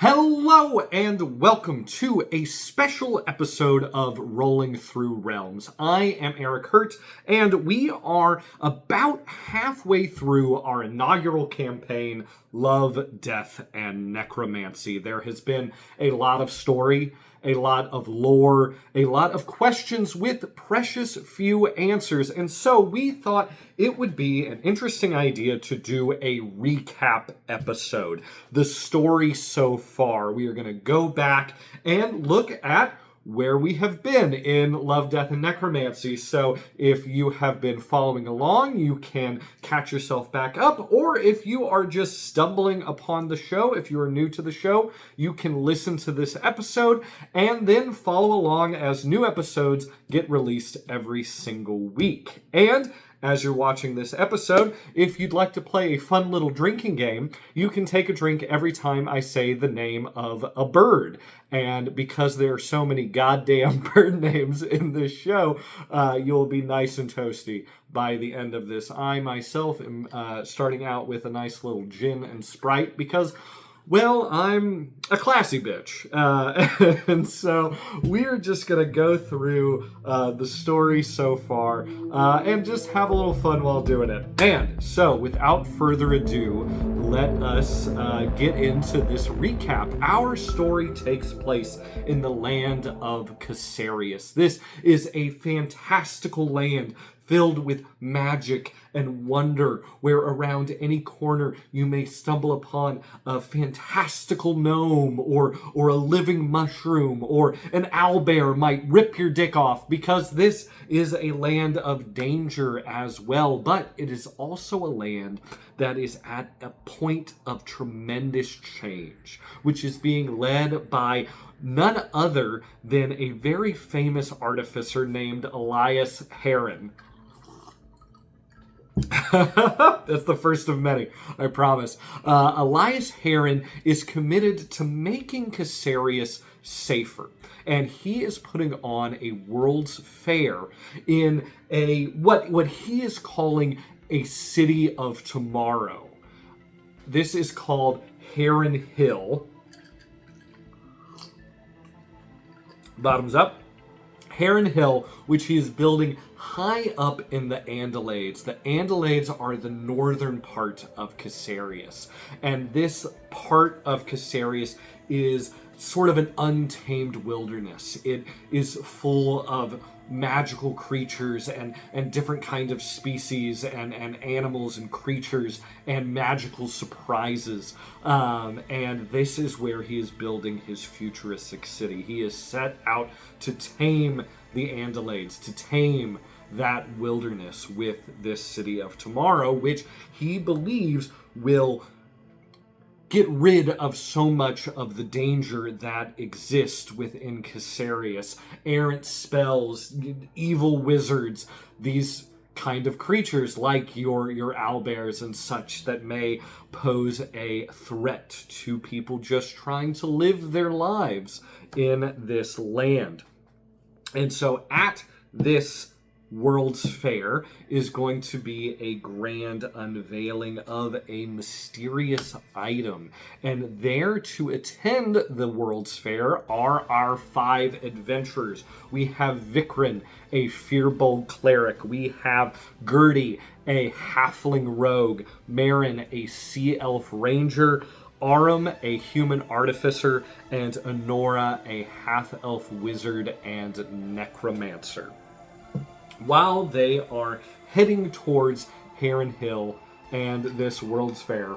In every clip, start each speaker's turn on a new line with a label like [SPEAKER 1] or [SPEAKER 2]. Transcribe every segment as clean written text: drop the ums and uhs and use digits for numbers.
[SPEAKER 1] Hello and welcome to a special episode of Rolling Through Realms. I am Erik Hurt, and we are about halfway through our inaugural campaign, Love, Death, and Necromancy. There has been a lot of story, a lot of lore, a lot of questions with precious few answers, and so we thought it would be an interesting idea to do a recap episode. The story so far. We are going to go back and look at where we have been in Love, Death, and Necromancy. So if you have been following along, you can catch yourself back up, or if you are just stumbling upon the show, if you are new to the show, you can listen to this episode and then follow along as new episodes get released every single week. And as you're watching this episode, if you'd like to play a fun little drinking game, you can take a drink every time I say the name of a bird. And because there are so many goddamn bird names in this show, you'll be nice and toasty by the end of this. I myself am starting out with a nice little gin and Sprite because, well, I'm a classy bitch. And so we're just going to go through the story so far and just have a little fun while doing it. And so without further ado, let us get into this recap. Our story takes place in the land of Casarius. This is a fantastical land filled with magic and wonder, where around any corner you may stumble upon a fantastical gnome or a living mushroom, or an owlbear might rip your dick off, because this is a land of danger as well. But it is also a land that is at a point of tremendous change, which is being led by none other than a very famous artificer named Elias Heron. That's the first of many, I promise. Elias Heron is committed to making Casarius safer, and he is putting on a World's Fair in a what he is calling a city of tomorrow. This is called Heron Hill. Bottoms up. Heron Hill, which he is building high up in the Andalades. The Andalades are the northern part of Casarius, and this part of Casarius is sort of an untamed wilderness. It is full of magical creatures and different kinds of species and animals and creatures and magical surprises. And this is where he is building his futuristic city. He is set out to tame the Andalades, to tame that wilderness with this city of tomorrow, which he believes will get rid of so much of the danger that exists within Casarius. Errant spells, evil wizards, these kind of creatures like your owlbears and such that may pose a threat to people just trying to live their lives in this land. And so at this World's Fair is going to be a grand unveiling of a mysterious item. And there to attend the World's Fair are our 5 adventurers. We have Vikrin, a fearbold cleric. We have Gertie, a halfling rogue. Marin, a sea elf ranger. Aram, a human artificer. And Honora, a half-elf wizard and necromancer. While they are heading towards Heron Hill and this World's Fair,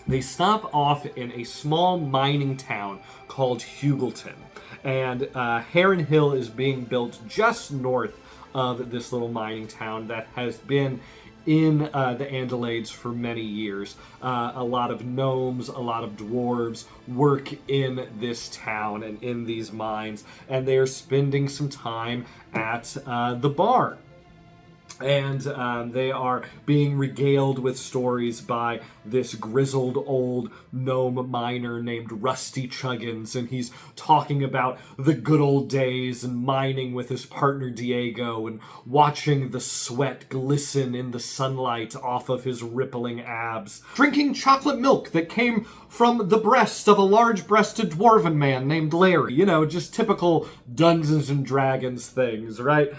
[SPEAKER 1] they stop off in a small mining town called Hugleton. And Heron Hill is being built just north of this little mining town that has been in the Andalades for many years. A lot of gnomes, a lot of dwarves work in this town and in these mines, and they're spending some time at the bar. And they are being regaled with stories by this grizzled old gnome miner named Rusty Chuggins, and he's talking about the good old days and mining with his partner Diego and watching the sweat glisten in the sunlight off of his rippling abs, drinking chocolate milk that came from the breast of a large-breasted dwarven man named Larry. You know, just typical Dungeons and Dragons things, right?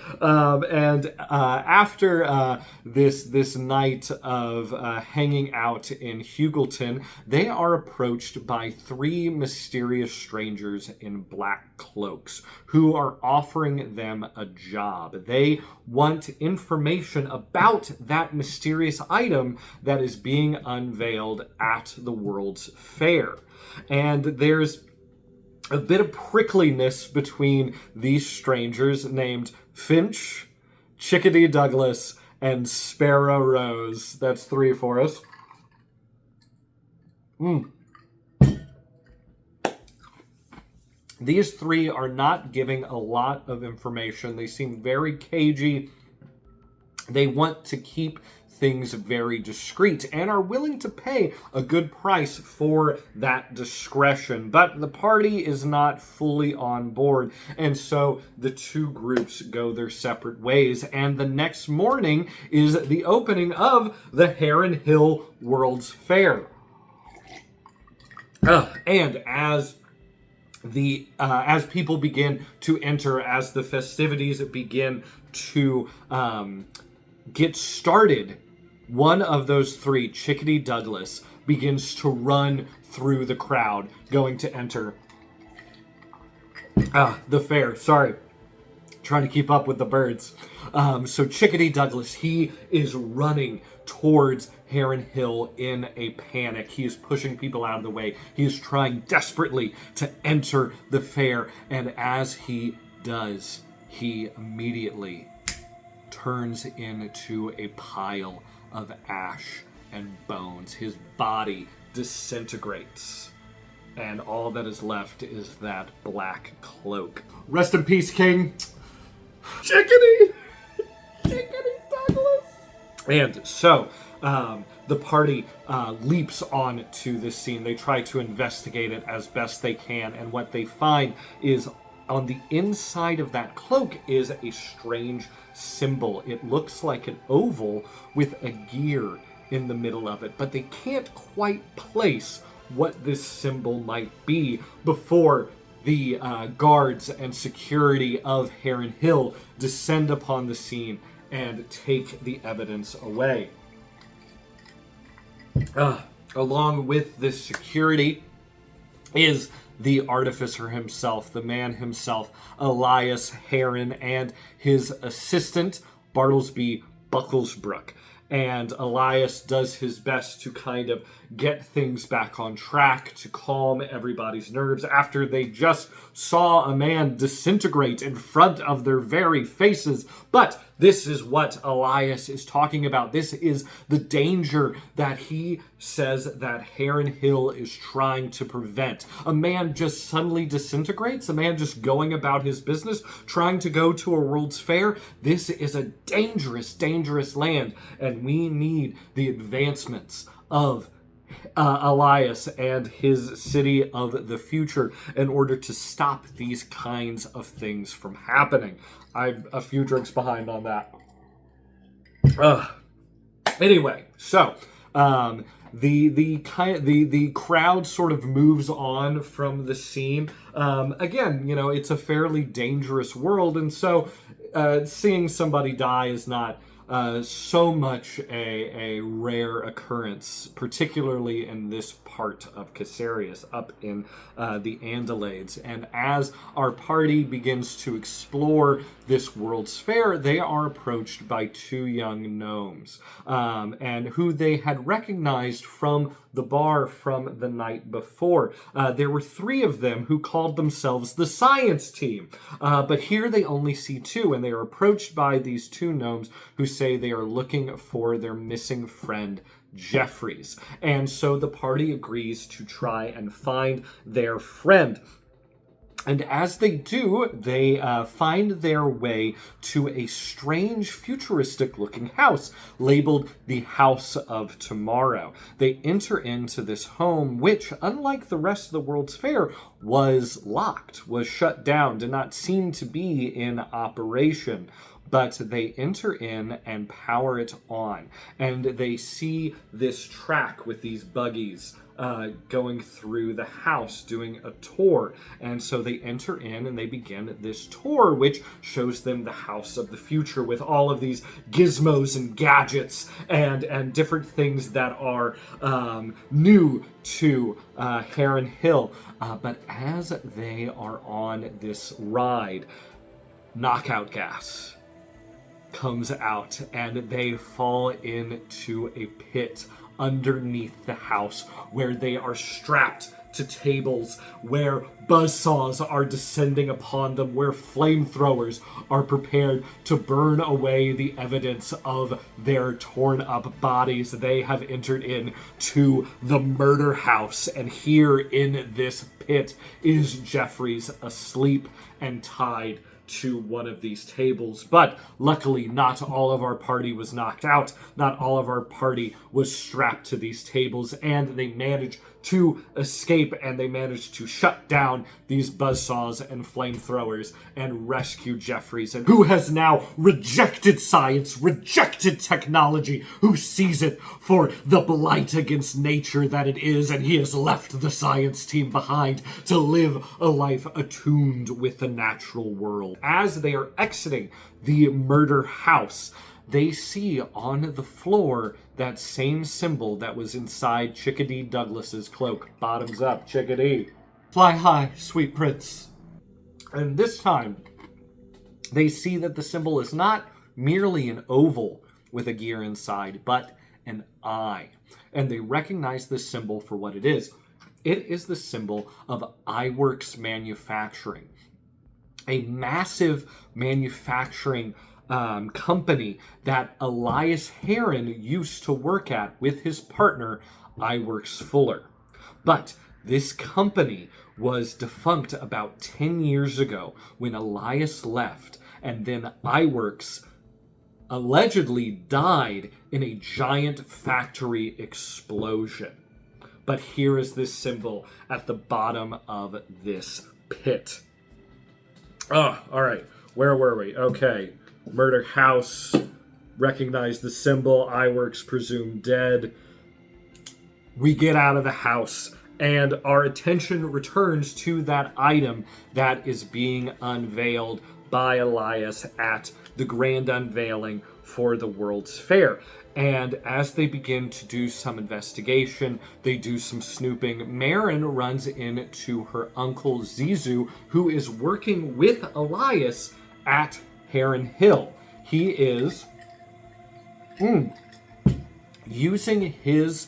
[SPEAKER 1] After this night of hanging out in Hugleton, they are approached by three mysterious strangers in black cloaks who are offering them a job. They want information about that mysterious item that is being unveiled at the World's Fair. And there's a bit of prickliness between these strangers named Finch, Chickadee Douglas, and Sparrow Rose. That's three for us. These three are not giving a lot of information. They seem very cagey. They want to keep things very discreet and are willing to pay a good price for that discretion. But the party is not fully on board, and so the two groups go their separate ways. And the next morning is the opening of the Heron Hill World's Fair. And as people begin to enter, as the festivities begin to get started, one of those three, Chickadee Douglas, begins to run through the crowd, going to enter the fair. Sorry, trying to keep up with the birds. So Chickadee Douglas, he is running towards Heron Hill in a panic. He is pushing people out of the way. He is trying desperately to enter the fair, and as he does, he immediately turns into a pile of ash and bones. His body disintegrates, and all that is left is that black cloak. Rest in peace, King. Chickadee Douglas. And so the party leaps on to this scene. They try to investigate it as best they can, and what they find is on the inside of that cloak is a strange symbol. It looks like an oval with a gear in the middle of it, but they can't quite place what this symbol might be before the guards and security of Heron Hill descend upon the scene and take the evidence away. Along with this security is the artificer himself, the man himself, Elias Heron, and his assistant, Bartlesby Bucklesbrook. And Elias does his best to kind of get things back on track, to calm everybody's nerves after they just saw a man disintegrate in front of their very faces. But this is what Elias is talking about. This is the danger that he says that Heron Hill is trying to prevent. A man just suddenly disintegrates, a man just going about his business, trying to go to a World's Fair. This is a dangerous, dangerous land, and we need the advancements of Elias and his city of the future in order to stop these kinds of things from happening. I'm a few drinks behind on that. Anyway, so the crowd sort of moves on from the scene. Again, you know, it's a fairly dangerous world, and so seeing somebody die is not so much a rare occurrence, particularly in this part of Caesarius, up in the Andalades. And as our party begins to explore this World's Fair, they are approached by two young gnomes, and who they had recognized from the bar from the night before. There were three of them who called themselves the Science Team, but here they only see two, and they are approached by these two gnomes who say they are looking for their missing friend, Jeffries. And so the party agrees to try and find their friend. And as they do, they find their way to a strange, futuristic-looking house labeled the House of Tomorrow. They enter into this home, which, unlike the rest of the World's Fair, was locked, was shut down, did not seem to be in operation. But they enter in and power it on. And they see this track with these buggies going through the house, doing a tour. And so they enter in and they begin this tour, which shows them the house of the future with all of these gizmos and gadgets and different things that are new to Heron Hill. But as they are on this ride, knockout gas comes out and they fall into a pit underneath the house where they are strapped to tables, where buzzsaws are descending upon them, where flamethrowers are prepared to burn away the evidence of their torn up bodies. They have entered into the murder house, and here in this pit is Jeffries asleep and tied to one of these tables. But luckily, not all of our party was knocked out. Not all of our party was strapped to these tables, and they managed to escape, and they managed to shut down these buzzsaws and flamethrowers and rescue Jeffries, and who has now rejected science, rejected technology, who sees it for the blight against nature that it is, and he has left the science team behind to live a life attuned with the natural world. As they are exiting the murder house, they see on the floor that same symbol that was inside Chickadee Douglas's cloak. Bottoms up, Chickadee. Fly high, sweet prince. And this time, they see that the symbol is not merely an oval with a gear inside, but an eye. And they recognize this symbol for what it is. It is the symbol of Iworks Manufacturing, a massive manufacturing company that Elias Heron used to work at with his partner, Iworks Fuller. But this company was defunct about 10 years ago when Elias left, and then Iworks allegedly died in a giant factory explosion. But here is this symbol at the bottom of this pit. Oh, all right. Where were we? Okay. Murder house. Recognize the symbol. Iworks presumed dead. We get out of the house, and our attention returns to that item that is being unveiled by Elias at the grand unveiling for the World's Fair. And as they begin to do some investigation, they do some snooping, Marin runs into her uncle Zizou, who is working with Elias at Heron Hill. He is using his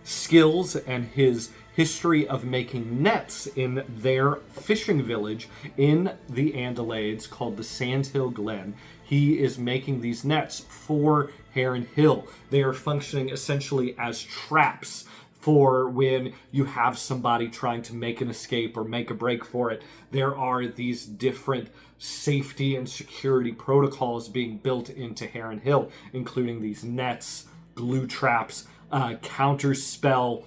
[SPEAKER 1] skills and his history of making nets in their fishing village in the Andalades called the Sandhill Glen. He is making these nets for Heron Hill. They are functioning essentially as traps for when you have somebody trying to make an escape or make a break for it. There are these different safety and security protocols being built into Heron Hill, including these nets, glue traps, counter spell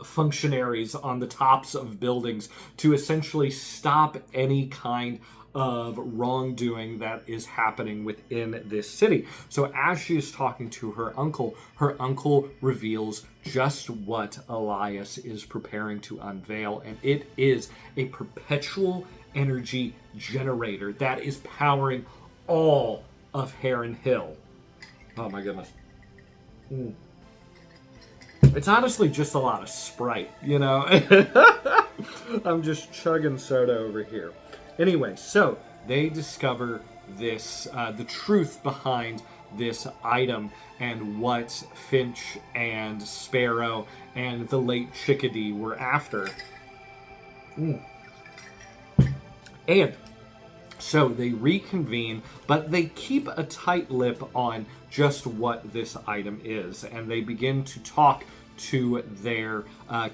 [SPEAKER 1] functionaries on the tops of buildings to essentially stop any kind of wrongdoing that is happening within this city. So as she is talking to her uncle reveals just what Elias is preparing to unveil, and it is a perpetual energy generator that is powering all of Heron Hill. Oh my goodness. It's honestly just a lot of Sprite, you know? I'm just chugging soda over here. Anyway, so they discover this, the truth behind this item and what Finch and Sparrow and the late Chickadee were after. And so they reconvene, but they keep a tight lip on just what this item is, and they begin to talk to their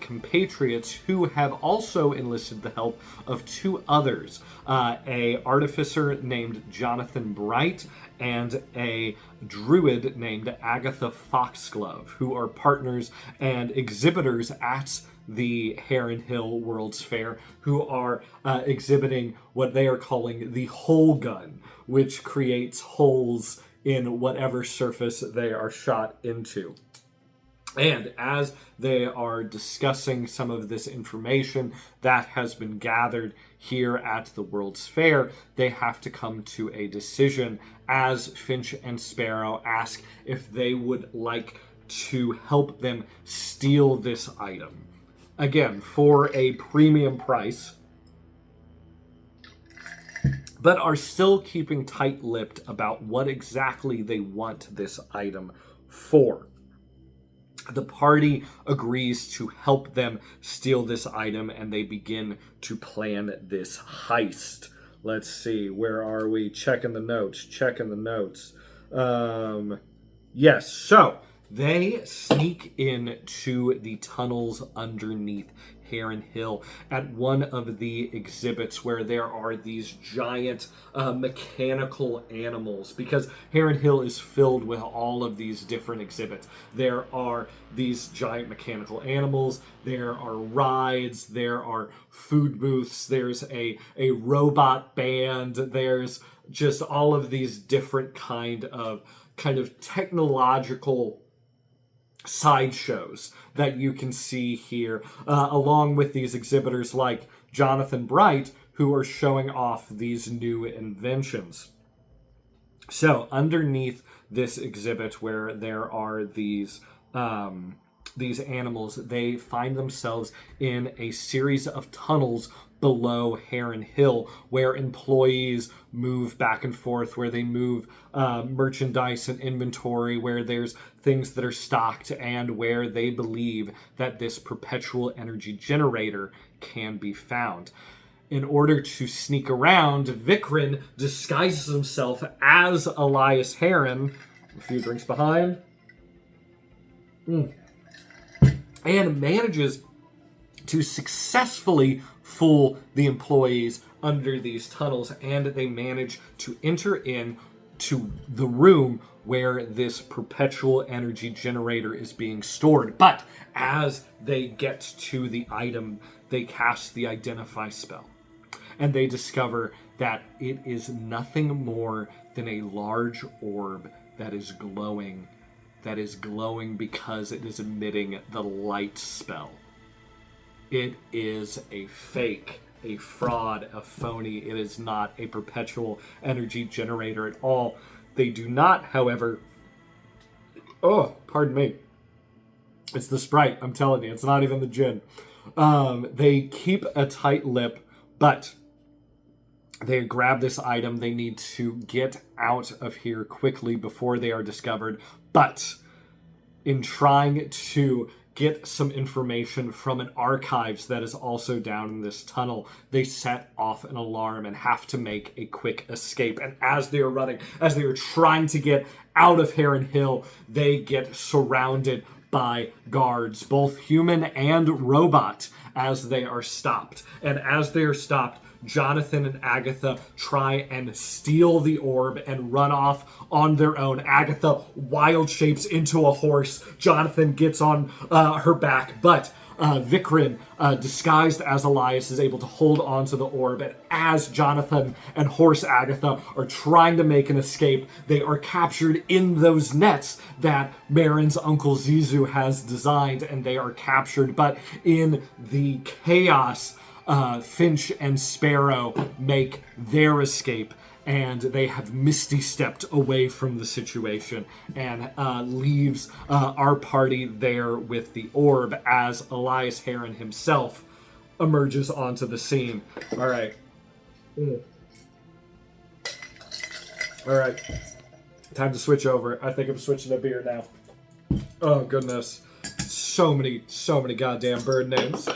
[SPEAKER 1] compatriots, who have also enlisted the help of two others, a artificer named Jonathan Bright and a druid named Agatha Foxglove, who are partners and exhibitors at the Heron Hill World's Fair, who are exhibiting what they are calling the hole gun, which creates holes in whatever surface they are shot into. And as they are discussing some of this information that has been gathered here at the World's Fair, they have to come to a decision as Finch and Sparrow ask if they would like to help them steal this item. Again, for a premium price, but are still keeping tight-lipped about what exactly they want this item for. The party agrees to help them steal this item, and they begin to plan this heist. Let's see, where are we? Checking the notes. Yes, so they sneak into the tunnels underneath Heron Hill at one of the exhibits where there are these giant mechanical animals, because Heron Hill is filled with all of these different exhibits. There are these giant mechanical animals, there are rides, there are food booths, there's a robot band, there's just all of these different kind of technological sideshows that you can see here, along with these exhibitors like Jonathan Bright, who are showing off these new inventions. So underneath this exhibit where there are these animals, they find themselves in a series of tunnels below Heron Hill, where employees move back and forth, where they move merchandise and inventory, where there's things that are stocked, and where they believe that this perpetual energy generator can be found. In order to sneak around, Vikrin disguises himself as Elias Heron, a few drinks behind, and manages to successfully fool the employees under these tunnels, and they manage to enter in to the room where this perpetual energy generator is being stored. But as they get to the item, they cast the Identify spell, and they discover that it is nothing more than a large orb that is glowing because it is emitting the light spell. It is a fake, a fraud, a phony. It is not a perpetual energy generator at all. They do not, however... Oh, pardon me. It's the Sprite, I'm telling you. It's not even the gin. They keep a tight lip, but they grab this item. They need to get out of here quickly before they are discovered. But in trying to get some information from an archives that is also down in this tunnel, they set off an alarm and have to make a quick escape. And as they are running, as they are trying to get out of Heron Hill, they get surrounded by guards, both human and robot, as they are stopped. And as they are stopped, Jonathan and Agatha try and steal the orb and run off on their own. Agatha wild shapes into a horse. Jonathan gets on her back, but Vikrin, disguised as Elias, is able to hold on to the orb. And as Jonathan and horse Agatha are trying to make an escape, they are captured in those nets that Marin's uncle Zizu has designed, and they are captured. But in the chaos, Finch and Sparrow make their escape, and they have misty stepped away from the situation, and leaves our party there with the orb as Elias Heron himself emerges onto the scene. All right. All right. Time to switch over. I think I'm switching to beer now. Oh, goodness. So many goddamn bird names.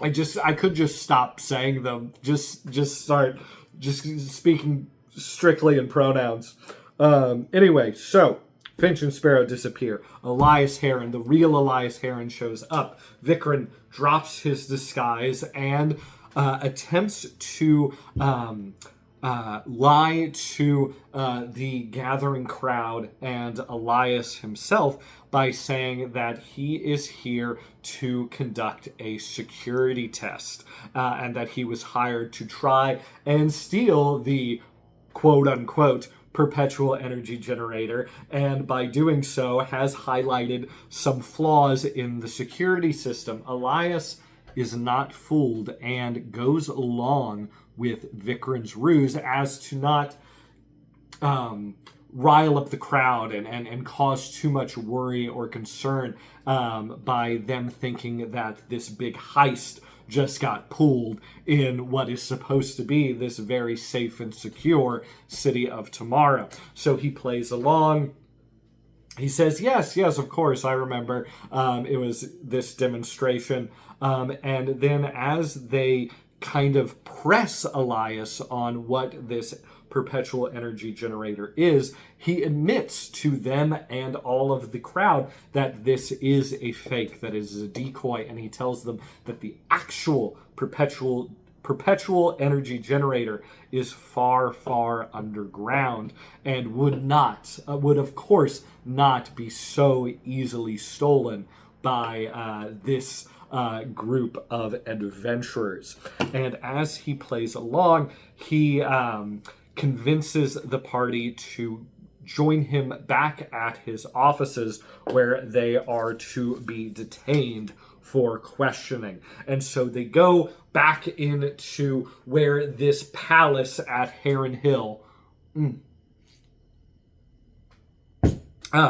[SPEAKER 1] I could just stop saying them. Just start speaking strictly in pronouns. Anyway, so Finch and Sparrow disappear. Elias Heron, the real Elias Heron, shows up. Vikrin drops his disguise and attempts to lie to the gathering crowd and Elias himself by saying that he is here to conduct a security test and that he was hired to try and steal the quote-unquote perpetual energy generator, and by doing so has highlighted some flaws in the security system. Elias is not fooled and goes along with Vikrin's ruse as to not rile up the crowd and cause too much worry or concern by them thinking that this big heist just got pulled in what is supposed to be this very safe and secure city of tomorrow. So he plays along. He says, yes, of course, I remember. It was this demonstration. And then as they kind of press Elias on what this perpetual energy generator is, he admits to them and all of the crowd that this is a fake, that is a decoy, and he tells them that the actual perpetual energy generator is far, far underground and would of course not be so easily stolen by this group of adventurers. And as he plays along, he convinces the party to join him back at his offices where they are to be detained for questioning. And so they go back into where this palace at Heron Hill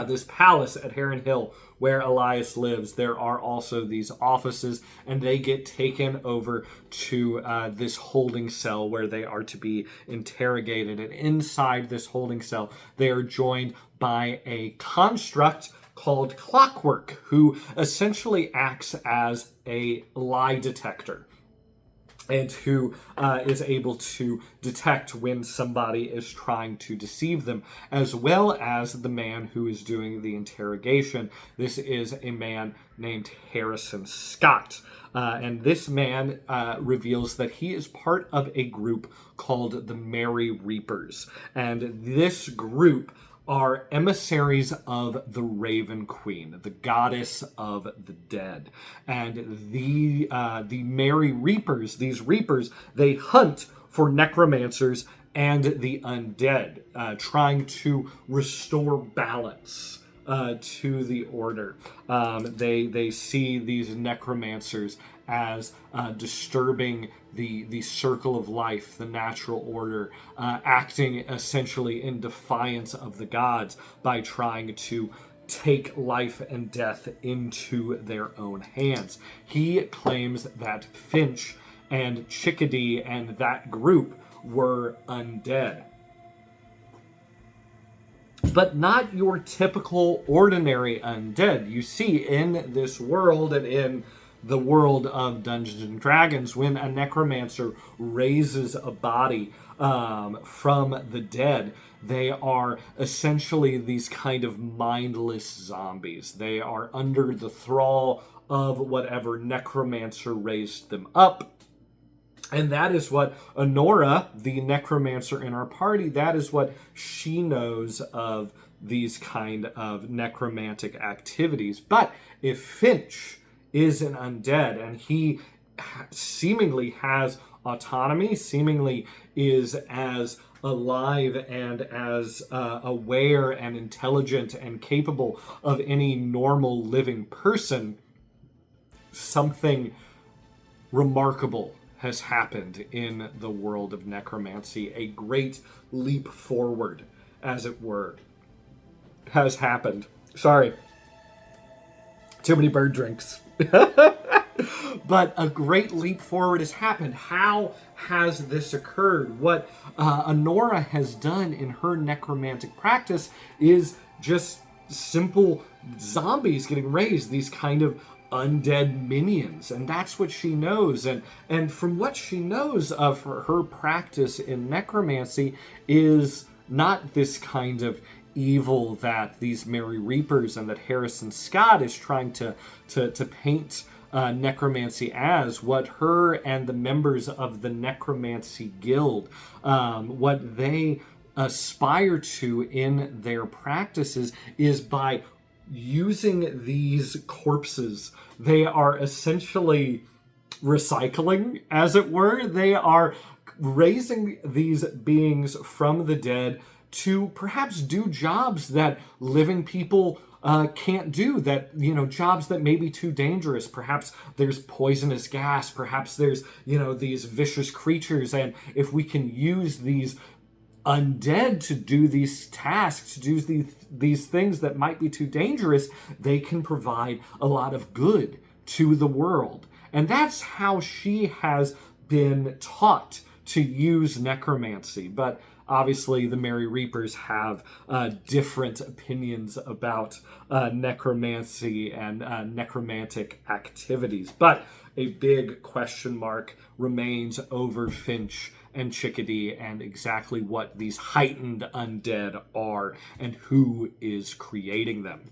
[SPEAKER 1] this palace at Heron Hill where Elias lives, there are also these offices, and they get taken over to this holding cell where they are to be interrogated. And inside this holding cell, they are joined by a construct called Clockwork, who essentially acts as a lie detector and who is able to detect when somebody is trying to deceive them, as well as the man who is doing the interrogation. This is a man named Harrison Scott. And this man reveals that he is part of a group called the Merry Reapers. And this group are emissaries of the Raven Queen, the goddess of the dead. And the Merry Reapers, these Reapers, they hunt for necromancers and the undead, trying to restore balance to the order. They see these necromancers as disturbing the circle of life, the natural order, acting essentially in defiance of the gods by trying to take life and death into their own hands. He claims that Finch and Chickadee and that group were undead. But not your typical ordinary undead. You see, in this world and in the world of Dungeons and Dragons, when a necromancer raises a body from the dead, they are essentially these kind of mindless zombies. They are under the thrall of whatever necromancer raised them up. And that is what Honora, the necromancer in our party, that is what she knows of these kind of necromantic activities. But if Finch is an undead and he seemingly has autonomy, seemingly is as alive and as aware and intelligent and capable of any normal living person, something remarkable has happened in the world of necromancy. A great leap forward, as it were, has happened. Sorry. Too many bird drinks. But a great leap forward has happened. How has this occurred? What Honora has done in her necromantic practice is just simple zombies getting raised, these kind of undead minions, and that's what she knows. And from what she knows of her practice in necromancy is not this kind of evil that these Merry Reapers and that Harrison Scott is trying to paint necromancy as, what her and the members of the Necromancy Guild, what they aspire to in their practices is by using these corpses. They are essentially recycling, as it were. They are raising these beings from the dead to perhaps do jobs that living people can't do, that, jobs that may be too dangerous. Perhaps there's poisonous gas, perhaps there's, these vicious creatures, and if we can use these undead to do these tasks, to do these things that might be too dangerous, they can provide a lot of good to the world. And that's how she has been taught to use necromancy. But obviously the Merry Reapers have different opinions about necromancy and necromantic activities. But a big question mark remains over Finch and Chickadee and exactly what these heightened undead are and who is creating them.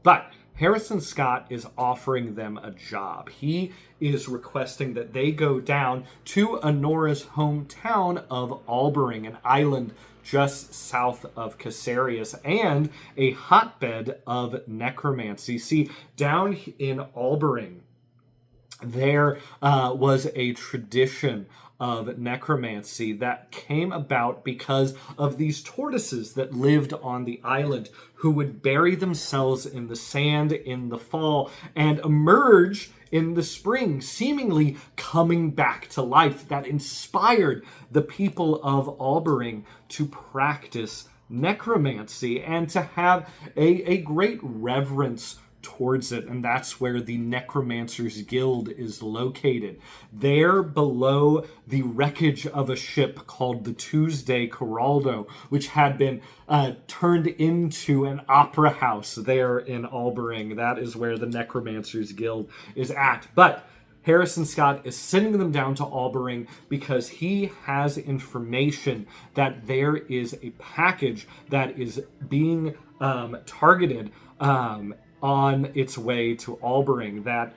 [SPEAKER 1] But Harrison Scott is offering them a job. He is requesting that they go down to Honora's hometown of Albering, an island just south of Caesarius and a hotbed of necromancy. See, down in Albering, there was a tradition of necromancy that came about because of these tortoises that lived on the island, who would bury themselves in the sand in the fall and emerge in the spring, seemingly coming back to life. That inspired the people of Albering to practice necromancy and to have a great reverence towards it. And that's where the Necromancers Guild is located. There below the wreckage of a ship called the Tuesday Coraldo, which had been turned into an opera house there in Albering. That is where the Necromancers Guild is at. But Harrison Scott is sending them down to Albering because he has information that there is a package that is being targeted on its way to Albering, that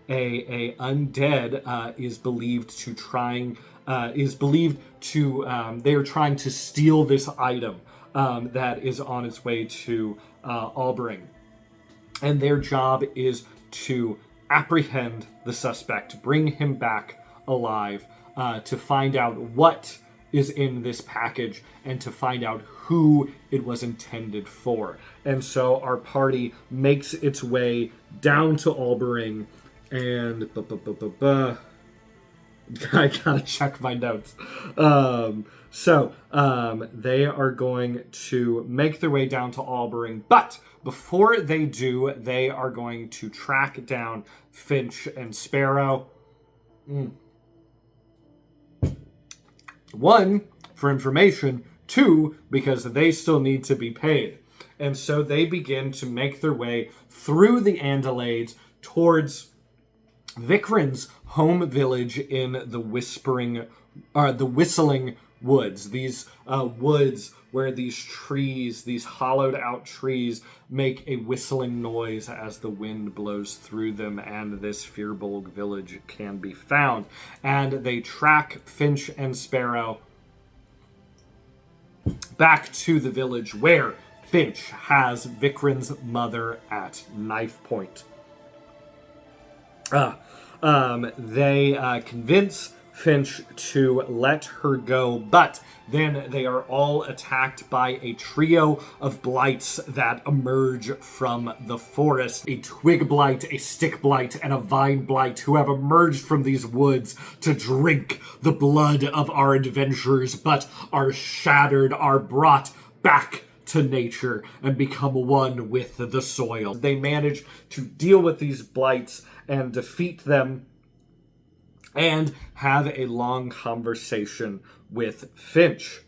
[SPEAKER 1] a undead is believed to they are trying to steal this item that is on its way to Albering, and their job is to apprehend the suspect, bring him back alive, to find out what is in this package and to find out who it was intended for. And so our party makes its way down to Albering, and I gotta check my notes. They are going to make their way down to Albering, but before they do, they are going to track down Finch and Sparrow. One, for information. Two, because they still need to be paid. And so they begin to make their way through the Andalades towards Vikrin's home village in the Whistling Woods. These woods where these trees, these hollowed out trees, make a whistling noise as the wind blows through them, and this Firbolg village can be found. And they track Finch and Sparrow back to the village where Finch has Vikrin's mother at knife point. They convince Finch to let her go, but then they are all attacked by a trio of blights that emerge from the forest. A twig blight, a stick blight, and a vine blight, who have emerged from these woods to drink the blood of our adventurers, but are shattered, are brought back to nature and become one with the soil. They manage to deal with these blights and defeat them and have a long conversation with Finch.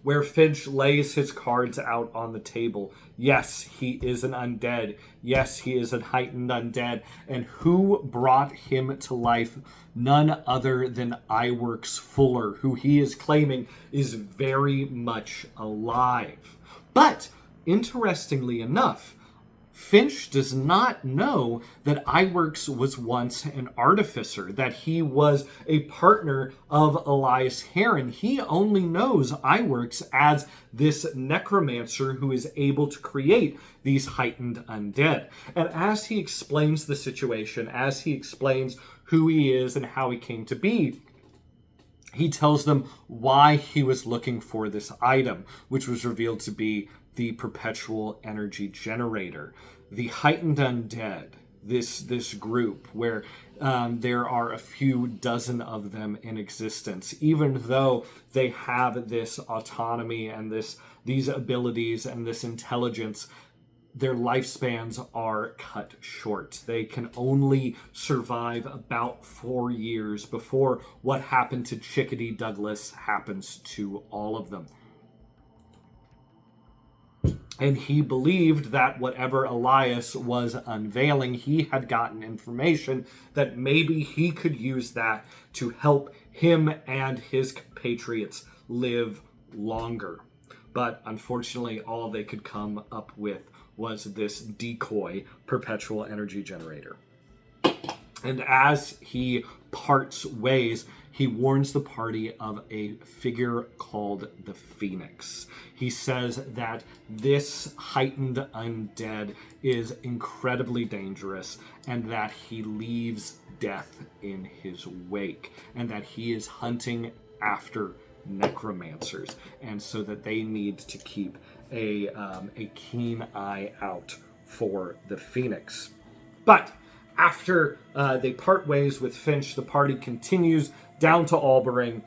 [SPEAKER 1] Where Finch lays his cards out on the table. Yes, he is an undead. Yes, he is a heightened undead. And who brought him to life? None other than Iwerks Fuller, who he is claiming is very much alive. But, interestingly enough, Finch does not know that Iwerks was once an artificer, that he was a partner of Elias Heron. He only knows Iwerks as this necromancer who is able to create these heightened undead. And as he explains the situation, as he explains who he is and how he came to be, he tells them why he was looking for this item, which was revealed to be the perpetual energy generator. The heightened undead, this group where there are a few dozen of them in existence, even though they have this autonomy and these abilities and this intelligence, their lifespans are cut short. They can only survive about 4 years before what happened to Chickadee Douglas happens to all of them. And he believed that whatever Elias was unveiling, he had gotten information that maybe he could use that to help him and his compatriots live longer. But unfortunately, all they could come up with was this decoy perpetual energy generator. And as he parts ways, he warns the party of a figure called the Phoenix. He says that this heightened undead is incredibly dangerous and that he leaves death in his wake and that he is hunting after necromancers, and so that they need to keep a keen eye out for the Phoenix. But after they part ways with Finch, the party continues down to Albering,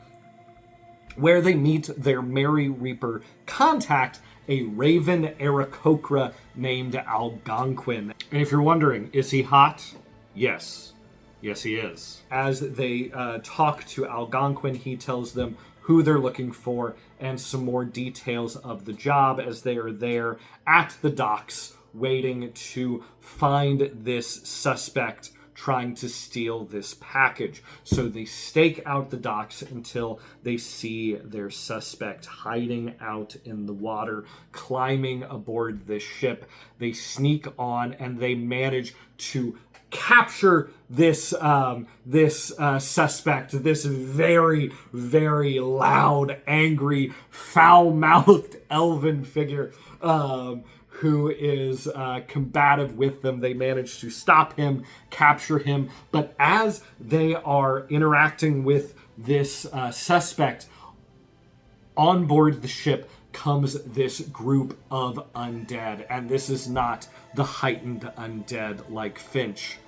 [SPEAKER 1] where they meet their Merry Reaper contact, a raven Aarakocra named Algonquin. And if you're wondering, is he hot? Yes. Yes, he is. As they talk to Algonquin, he tells them who they're looking for and some more details of the job as they are there at the docks waiting to find this suspect trying to steal this package. So they stake out the docks until they see their suspect hiding out in the water, climbing aboard this ship. They sneak on and they manage to capture this suspect, this very, very loud, angry, foul-mouthed elven figure who is combative with them. They manage to stop him, capture him, but as they are interacting with this suspect, on board the ship comes this group of undead, and this is not the heightened undead like Finch.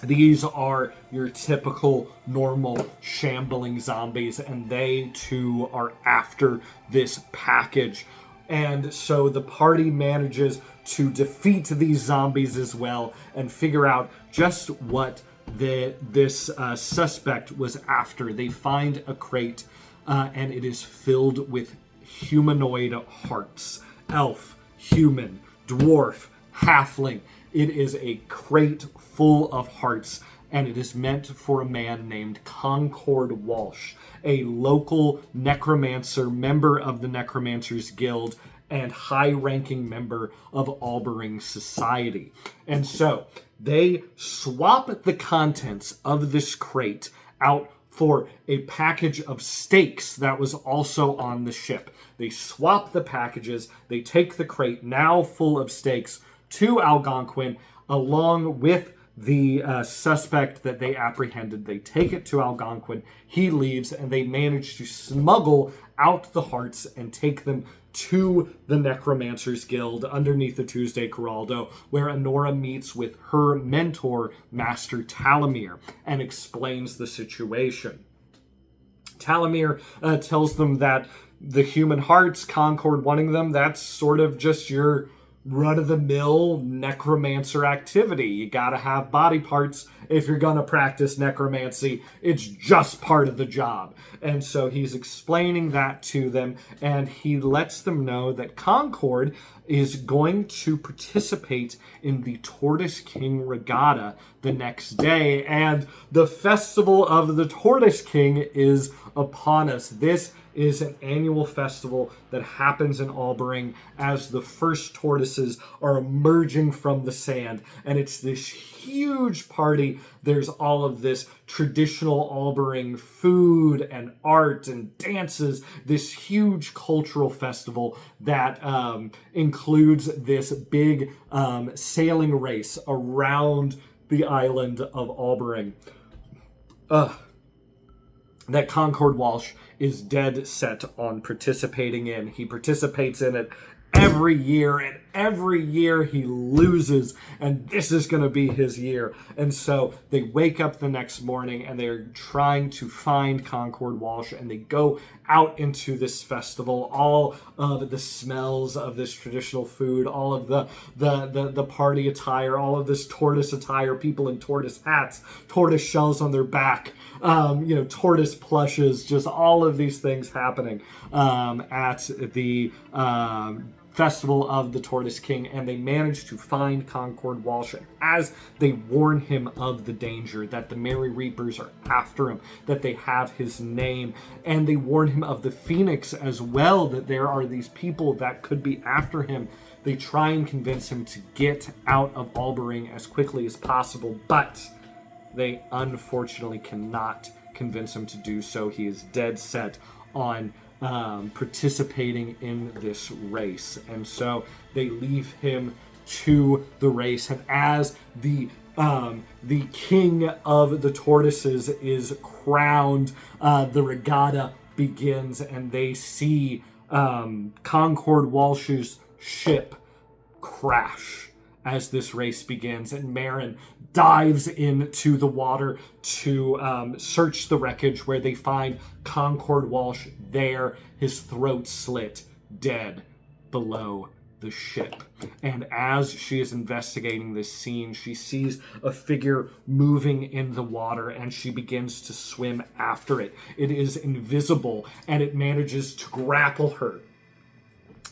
[SPEAKER 1] These are your typical, normal, shambling zombies, and they too are after this package. And so the party manages to defeat these zombies as well and figure out just what this suspect was after. They find a crate, and it is filled with humanoid hearts. Elf, human, dwarf, halfling. It is a crate full of hearts, and it is meant for a man named Concord Walsh, a local necromancer, member of the Necromancers Guild, and high-ranking member of Albering Society. And so they swap the contents of this crate out for a package of steaks that was also on the ship. They swap the packages, they take the crate, now full of steaks, to Algonquin, along with the suspect that they apprehended. They take it to Algonquin, he leaves, and they manage to smuggle out the hearts and take them to the Necromancers Guild underneath the Tuesday Corraldo, where Honora meets with her mentor, Master Talamir, and explains the situation. Talamir tells them that the human hearts, Concord wanting them, that's sort of just your run-of-the-mill necromancer activity. You gotta have body parts if you're gonna practice necromancy. It's just part of the job. And so he's explaining that to them, and he lets them know that Concord is going to participate in the Tortoise King Regatta the next day, and the Festival of the Tortoise King is upon us. This is an annual festival that happens in Albering as the first tortoises are emerging from the sand. And it's this huge party. There's all of this traditional Albering food and art and dances, this huge cultural festival that includes this big sailing race around the island of Albering. That Concord Walsh is dead set on participating in. He participates in it every year, and every year he loses, and this is going to be his year. And so they wake up the next morning, and they're trying to find Concord Walsh, and they go out into this festival. All of the smells of this traditional food, all of the party attire, all of this tortoise attire, people in tortoise hats, tortoise shells on their back, tortoise plushes, just all of these things happening at the Festival of the Tortoise King, and they manage to find Concord Walsh. As they warn him of the danger, that the Merry Reapers are after him, that they have his name, and they warn him of the Phoenix as well, that there are these people that could be after him. They try and convince him to get out of Albering as quickly as possible, but they unfortunately cannot convince him to do so. He is dead set on participating in this race, and so they leave him to the race. And as the king of the tortoises is crowned, the regatta begins, and they see Concord Walsh's ship crash as this race begins, and Marin dives into the water to search the wreckage, where they find Concord Walsh there, his throat slit, dead below the ship. And as she is investigating this scene, she sees a figure moving in the water, and she begins to swim after it. It is invisible, and it manages to grapple her.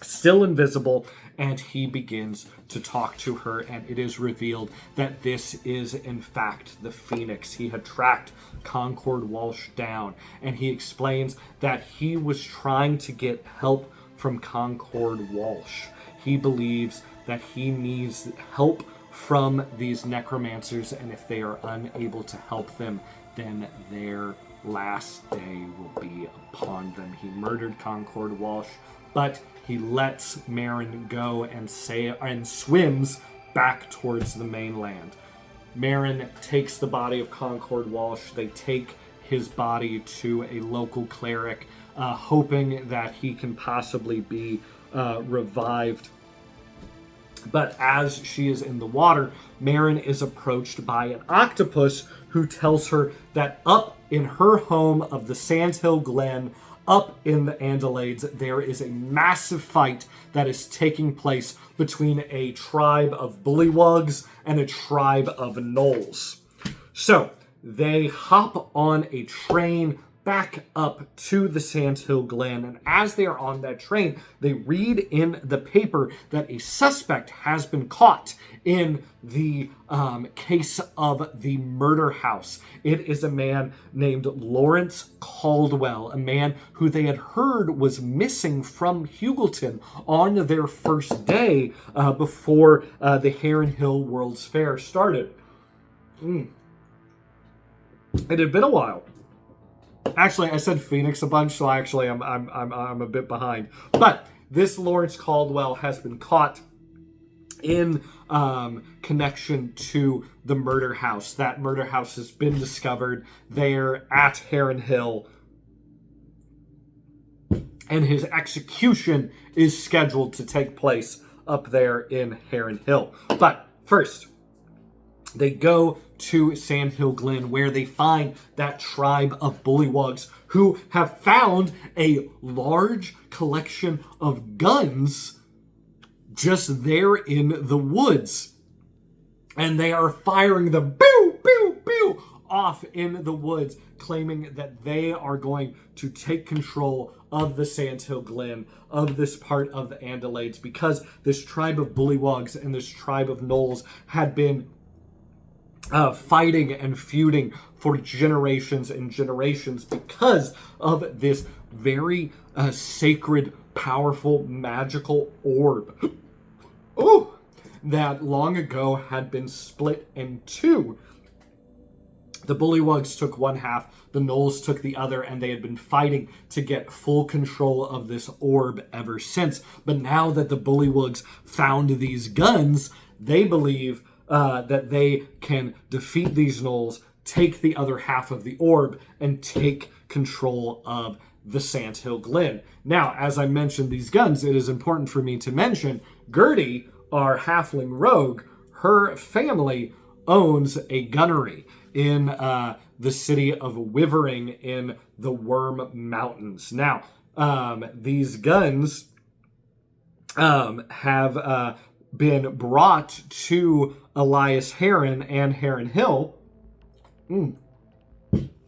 [SPEAKER 1] Still invisible, and he begins to talk to her, and it is revealed that this is in fact the Phoenix. He had tracked Concord Walsh down, and he explains that he was trying to get help from Concord Walsh. He believes that he needs help from these necromancers, and if they are unable to help them, then their last day will be upon them. He murdered Concord Walsh, but he lets Marin go and swims back towards the mainland. Marin takes the body of Concord Walsh. They take his body to a local cleric, hoping that he can possibly be revived. But as she is in the water, Marin is approached by an octopus who tells her that up in her home of the Sandhill Glen, up in the Andalades, there is a massive fight that is taking place between a tribe of bullywugs and a tribe of gnolls. So they hop on a train back up to the Sandhill Glen, and as they are on that train, they read in the paper that a suspect has been caught in the case of the murder house. It is a man named Lawrence Caldwell, a man who they had heard was missing from Hugelton on their first day before the Heron Hill World's Fair started. It had been a while. Actually, I said Phoenix a bunch, so actually I'm a bit behind. But this Lawrence Caldwell has been caught in connection to the murder house. That murder house has been discovered there at Heron Hill, and his execution is scheduled to take place up there in Heron Hill. But first, they go to Sandhill Glen, where they find that tribe of bullywugs who have found a large collection of guns just there in the woods. And they are firing the pew, pew, pew off in the woods, claiming that they are going to take control of the Sandhill Glen, of this part of the Andalades, because this tribe of Bullywugs and this tribe of Gnolls had been fighting and feuding for generations and generations because of this very sacred, powerful, magical orb. Oh, that long ago had been split in two. The Bullywugs took one half, the Gnolls took the other, and they had been fighting to get full control of this orb ever since. But now that the Bullywugs found these guns, they believe that they can defeat these Gnolls, take the other half of the orb, and take control of the Sandhill Glen. Now, as I mentioned these guns, it is important for me to mention Gertie, our halfling rogue, her family owns a gunnery in the city of Wivering in the Worm Mountains. Now, these guns have been brought to Elias Heron and Heron Hill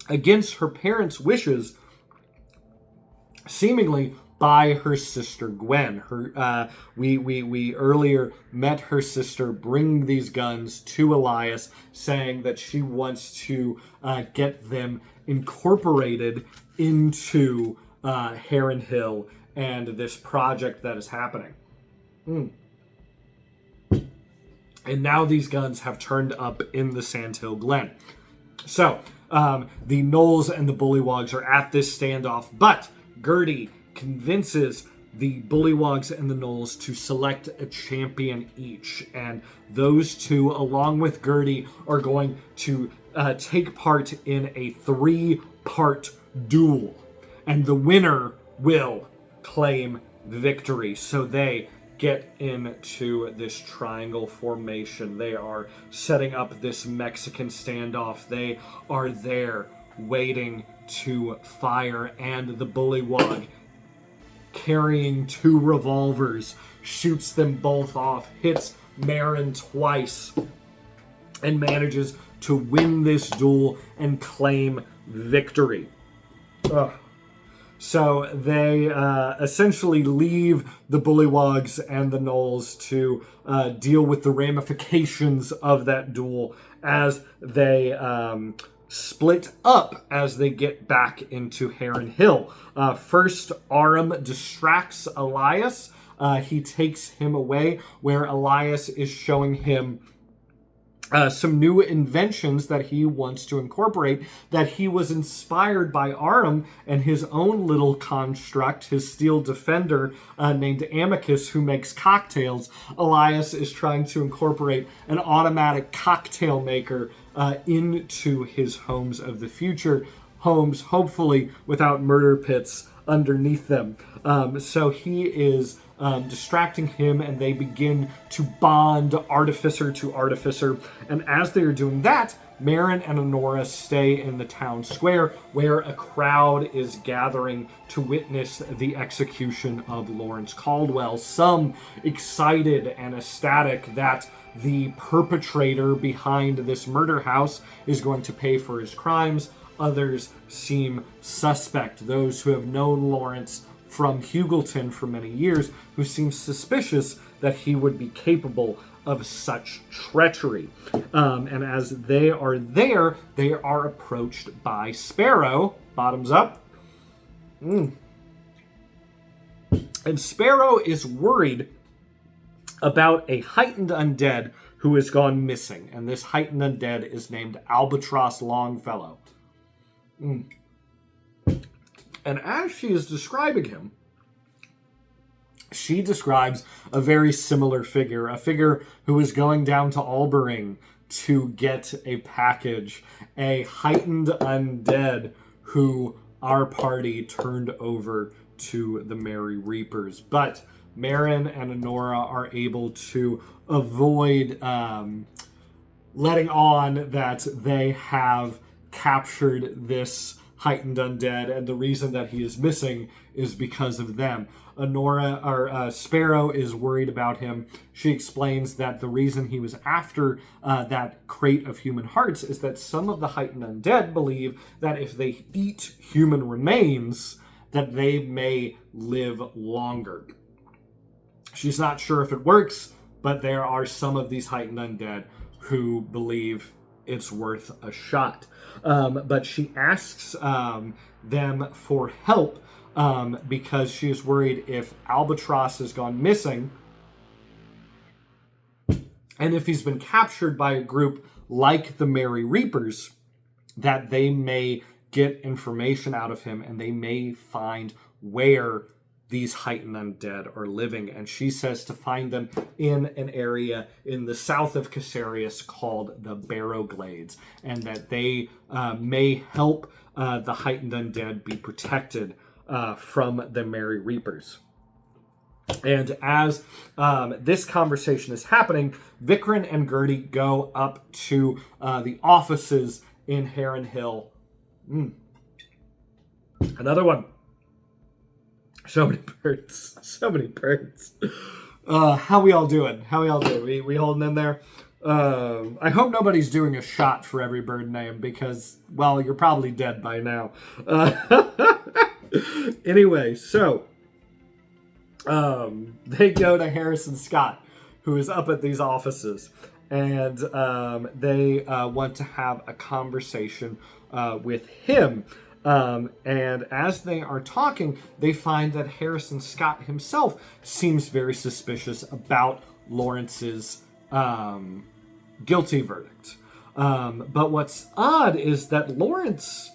[SPEAKER 1] against her parents' wishes, seemingly by her sister Gwen. We earlier met her sister bring these guns to Elias, saying that she wants to get them incorporated into Heron Hill and this project that is happening. And now these guns have turned up in the Sandhill Glen. So, the Gnolls and the Bullywugs are at this standoff, but Gertie convinces the Bullywugs and the Gnolls to select a champion each. And those two, along with Gertie, are going to take part in a 3-part duel. And the winner will claim victory. So they get into this triangle formation. They are setting up this Mexican standoff. They are there waiting to fire, and the Bullywug, carrying 2 revolvers, shoots them both off, hits Marin twice, and manages to win this duel and claim victory. So they essentially leave the Bullywugs and the Gnolls to deal with the ramifications of that duel as they split up as they get back into Heron Hill. First, Aram distracts Elias. He takes him away, where Elias is showing him some new inventions that he wants to incorporate, that he was inspired by Aram and his own little construct, his steel defender named Amicus, who makes cocktails. Elias is trying to incorporate an automatic cocktail maker into his homes of the future. Homes, hopefully, without murder pits underneath them. So he is distracting him, and they begin to bond artificer to artificer. And as they are doing that, Marin and Honora stay in the town square, where a crowd is gathering to witness the execution of Lawrence Caldwell. Some excited and ecstatic that the perpetrator behind this murder house is going to pay for his crimes. Others seem suspect. Those who have known Lawrence from Hugleton for many years, who seem suspicious that he would be capable of such treachery. And as they are there, they are approached by Sparrow. Bottoms up. And Sparrow is worried about a heightened undead who has gone missing. And this heightened undead is named Albatross Longfellow. And as she is describing him, she describes a very similar figure, a figure who is going down to Albering to get a package, a heightened undead who our party turned over to the Merry Reapers. But Marin and Honora are able to avoid letting on that they have captured this heightened undead, and the reason that he is missing is because of them. Sparrow is worried about him. She explains that the reason he was after that crate of human hearts is that some of the heightened undead believe that if they eat human remains, that they may live longer. She's not sure if it works, but there are some of these heightened undead who believe it's worth a shot. But she asks them for help because she is worried if Albatross has gone missing, and if he's been captured by a group like the Merry Reapers, that they may get information out of him and they may find where these heightened undead are living. And she says to find them in an area in the south of Caesarius called the Barrow Glades, and that they may help the heightened undead be protected from the Merry Reapers. And as this conversation is happening, Vikrin and Gertie go up to the offices in Heron Hill. Another one. So many birds. So many birds. How we all doing? We holding in there? I hope nobody's doing a shot for every bird name because, well, you're probably dead by now. Anyway, so they go to Harrison Scott, who is up at these offices, and they want to have a conversation with him. And as they are talking, they find that Harrison Scott himself seems very suspicious about Lawrence's guilty verdict. But what's odd is that Lawrence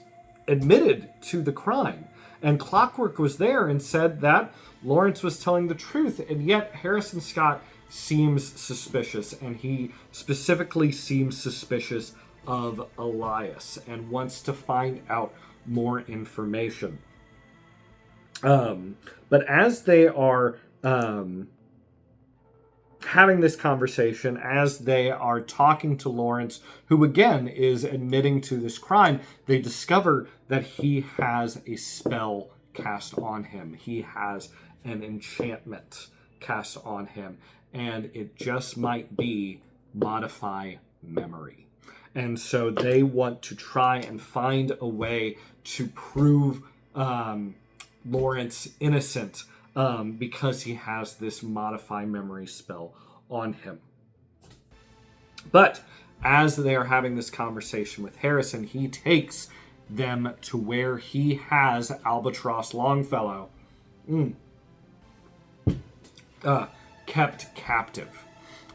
[SPEAKER 1] admitted to the crime, and Clockwork was there and said that Lawrence was telling the truth, and yet Harrison Scott seems suspicious, and he specifically seems suspicious of Elias and wants to find out more information. But as they are having this conversation, as they are talking to Lawrence, who again is admitting to this crime, they discover that he has a spell cast on him. He has an enchantment cast on him, and it just might be modify memory. And so they want to try and find a way to prove Lawrence innocent because he has this modify memory spell on him. But as they are having this conversation with Harrison, he takes them to where he has Albatross Longfellow kept captive.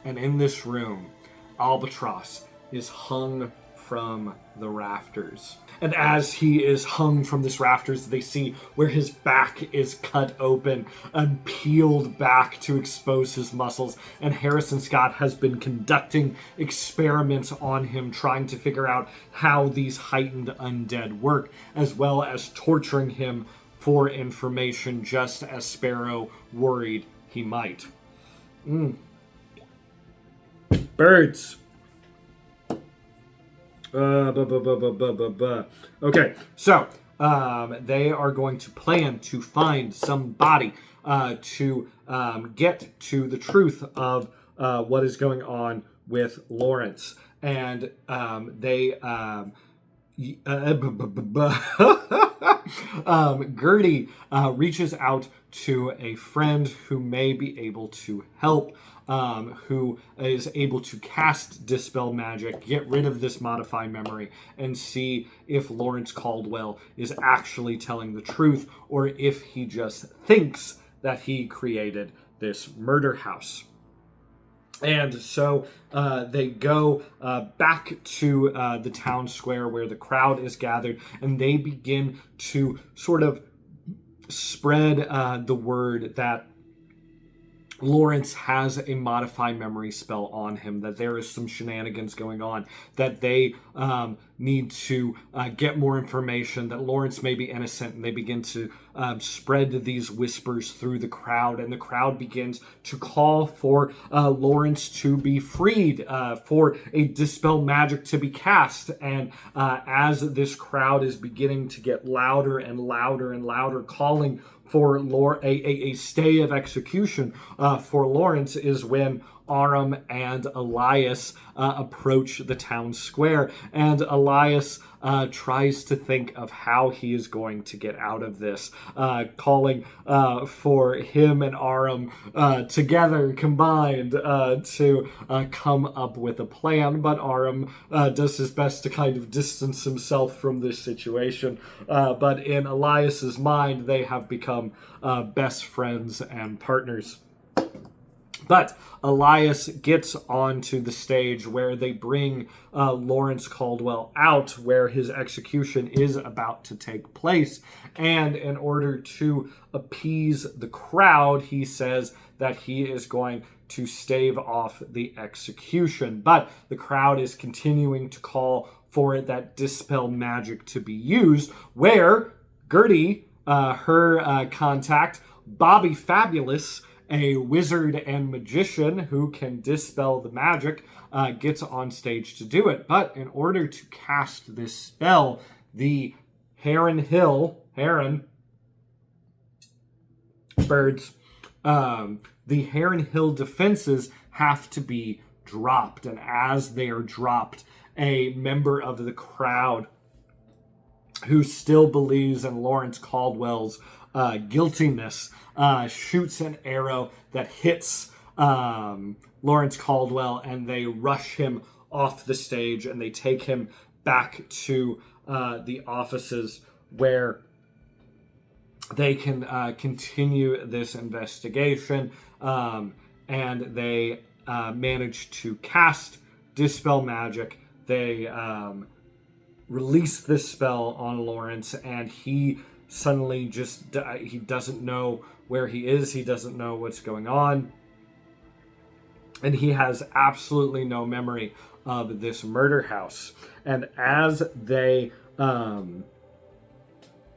[SPEAKER 1] And in this room, Albatross is hung from the rafters. And as he is hung from this rafters, they see where his back is cut open and peeled back to expose his muscles. And Harrison Scott has been conducting experiments on him, trying to figure out how these heightened undead work, as well as torturing him for information, just as Sparrow worried he might. Birds. Okay, so they are going to plan to find somebody to get to the truth of what is going on with Lawrence. And Gertie reaches out to a friend who may be able to help, who is able to cast Dispel Magic, get rid of this Modify Memory, and see if Lawrence Caldwell is actually telling the truth, or if he just thinks that he created this murder house. And so they go back to the town square where the crowd is gathered, and they begin to sort of spread the word that Lawrence has a modify memory spell on him, that there is some shenanigans going on, that they need to get more information, that Lawrence may be innocent, and they begin to spread these whispers through the crowd, and the crowd begins to call for Lawrence to be freed, for a dispel magic to be cast. And as this crowd is beginning to get louder and louder and louder, calling for a stay of execution for Lawrence, is when Aram and Elias approach the town square, and Elias tries to think of how he is going to get out of this, calling for him and Aram together, combined, to come up with a plan. But Aram does his best to kind of distance himself from this situation. But in Elias's mind, they have become best friends and partners. But Elias gets onto the stage where they bring Lawrence Caldwell out, where his execution is about to take place. And in order to appease the crowd, he says that he is going to stave off the execution. But the crowd is continuing to call for that dispel magic to be used, where Gertie, her contact, Bobby Fabulous, a wizard and magician who can dispel the magic, gets on stage to do it. But in order to cast this spell, the the Heron Hill defenses have to be dropped. And as they are dropped, a member of the crowd who still believes in Lawrence Caldwell's guiltiness shoots an arrow that hits Lawrence Caldwell, and they rush him off the stage, and they take him back to the offices where they can continue this investigation, and they manage to cast Dispel Magic. They release this spell on Lawrence, and he suddenly he doesn't know where he is. He doesn't know what's going on. And he has absolutely no memory of this murder house. And as they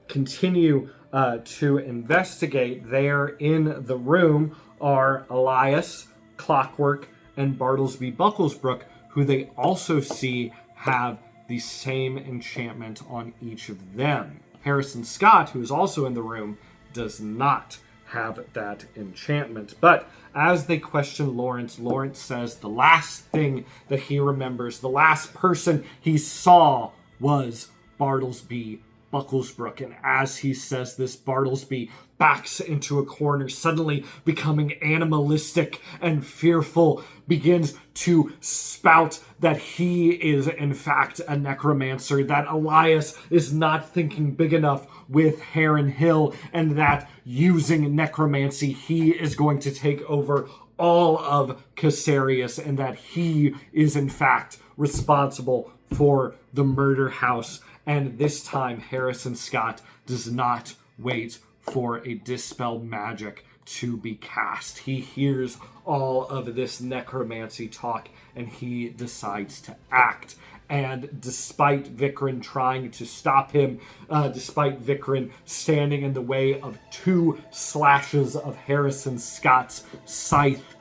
[SPEAKER 1] continue to investigate, there in the room are Elias, Clockwork, and Bartlesby Bucklesbrook, who they also see have the same enchantment on each of them. Harrison Scott, who is also in the room, does not have that enchantment. But as they question Lawrence, Lawrence says the last thing that he remembers, the last person he saw, was Bartlesby Bucklesbrook. And as he says this, Bartlesby backs into a corner, suddenly becoming animalistic and fearful, begins to spout that he is in fact a necromancer, that Elias is not thinking big enough with Heron Hill, and that using necromancy, he is going to take over all of Caesarius, and that he is in fact responsible for the murder house. And this time, Harrison Scott does not wait for a dispel magic to be cast. He hears all of this necromancy talk, and he decides to act. And despite Vikrin trying to stop him, despite Vikrin standing in the way of 2 slashes of Harrison Scott's scythe,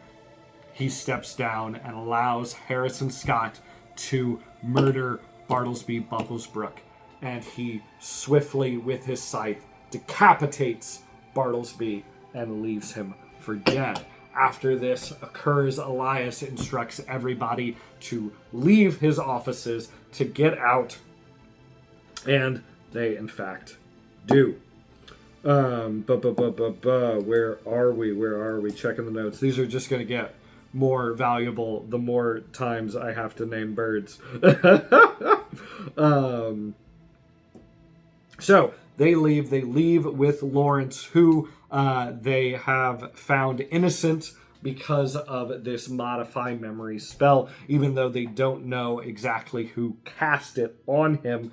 [SPEAKER 1] he steps down and allows Harrison Scott to murder Bartlesby Bucklesbrook. And he swiftly, with his scythe, decapitates Bartlesby and leaves him for dead. After this occurs, Elias instructs everybody to leave his offices, to get out, and they in fact do. Where are we? Checking the notes. These are just going to get more valuable the more times I have to name birds. So they leave. They leave with Lawrence, who they have found innocent because of this modify memory spell, even though they don't know exactly who cast it on him,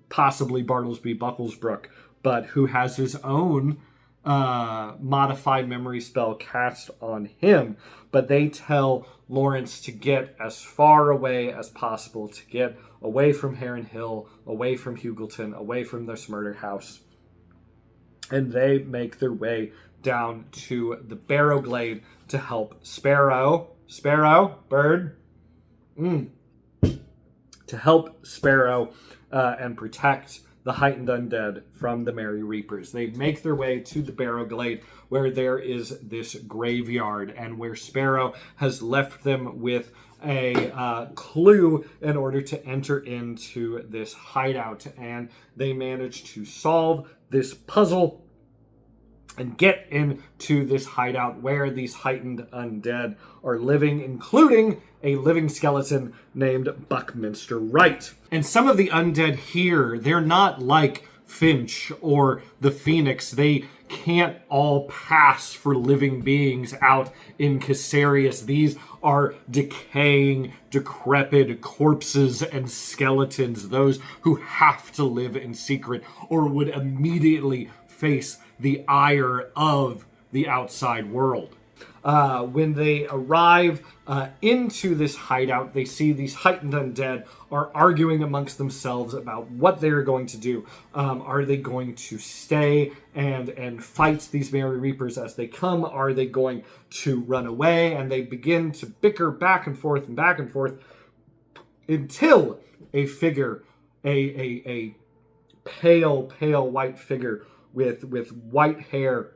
[SPEAKER 1] possibly Bartlesby Bucklesbrook, but who has his own modified memory spell cast on him, but they tell Lawrence to get as far away as possible, to get away from Heron Hill, away from Hugleton, away from this murder house. And they make their way down to the Barrow Glade to help Bird, to help Sparrow and protect the heightened undead from the Merry Reapers. They make their way to the Barrow Glade, where there is this graveyard, and where Sparrow has left them with a clue in order to enter into this hideout. And they manage to solve this puzzle and get into this hideout where these heightened undead are living, including a living skeleton named Buckminster Wright. And some of the undead here, they're not like Finch or the Phoenix. They can't all pass for living beings out in Caesarius. These are decaying, decrepit corpses and skeletons, those who have to live in secret or would immediately face the ire of the outside world. When they arrive into this hideout, they see these heightened undead are arguing amongst themselves about what they're going to do. Are they going to stay and fight these Merry Reapers as they come? Are they going to run away? And they begin to bicker back and forth until a figure, a pale white figure with white hair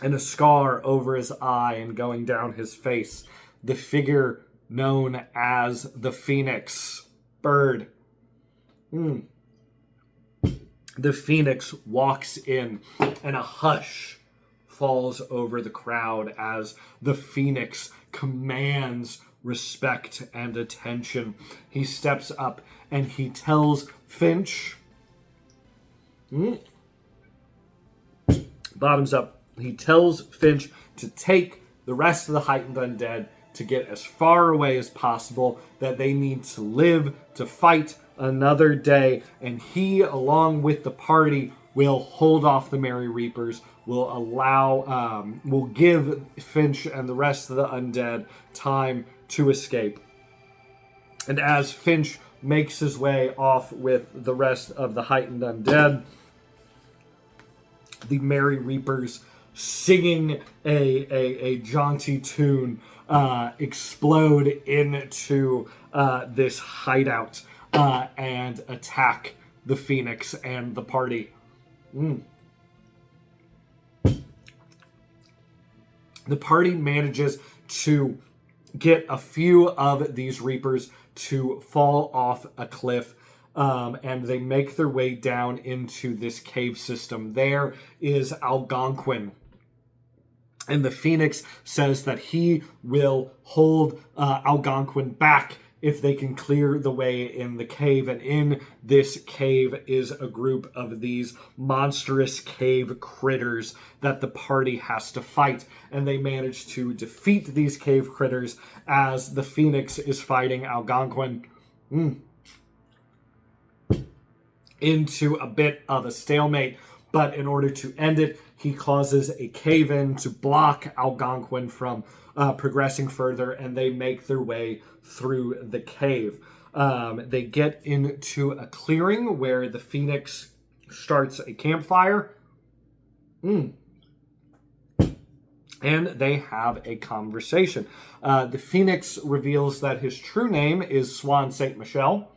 [SPEAKER 1] and a scar over his eye and going down his face, the figure known as the Phoenix Bird. The Phoenix walks in, and a hush falls over the crowd as the Phoenix commands respect and attention. He steps up and he tells Finch, bottoms up, he tells Finch to take the rest of the heightened undead to get as far away as possible, that they need to live to fight another day, and he, along with the party, will hold off the Merry Reapers, will give Finch and the rest of the undead time to escape. And as Finch makes his way off with the rest of the heightened undead, the Merry Reapers, singing a jaunty tune, explode into this hideout and attack the Phoenix and the party. The party manages to get a few of these Reapers to fall off a cliff, and they make their way down into this cave system. There is Algonquin, and the Phoenix says that he will hold Algonquin back if they can clear the way in the cave. And in this cave is a group of these monstrous cave critters that the party has to fight. And they manage to defeat these cave critters as the Phoenix is fighting Algonquin into a bit of a stalemate. But in order to end it, he causes a cave-in to block Algonquin from progressing further, and they make their way through the cave. They get into a clearing where the Phoenix starts a campfire. And they have a conversation. The Phoenix reveals that his true name is Swan St. Michel.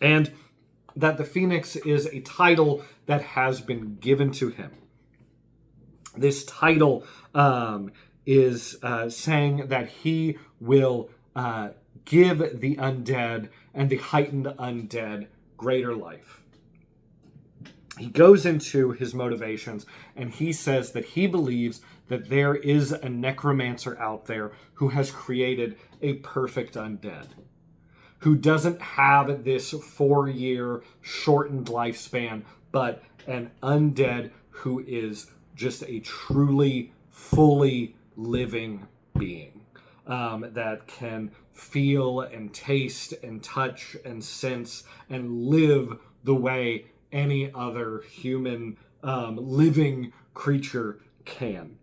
[SPEAKER 1] And that the Phoenix is a title that has been given to him. This title is saying that he will give the undead and the heightened undead greater life. He goes into his motivations, and he says that he believes that there is a necromancer out there who has created a perfect undead, who doesn't have this 4-year shortened lifespan, but an undead who is just a truly, fully living being that can feel and taste and touch and sense and live the way any other human living creature can.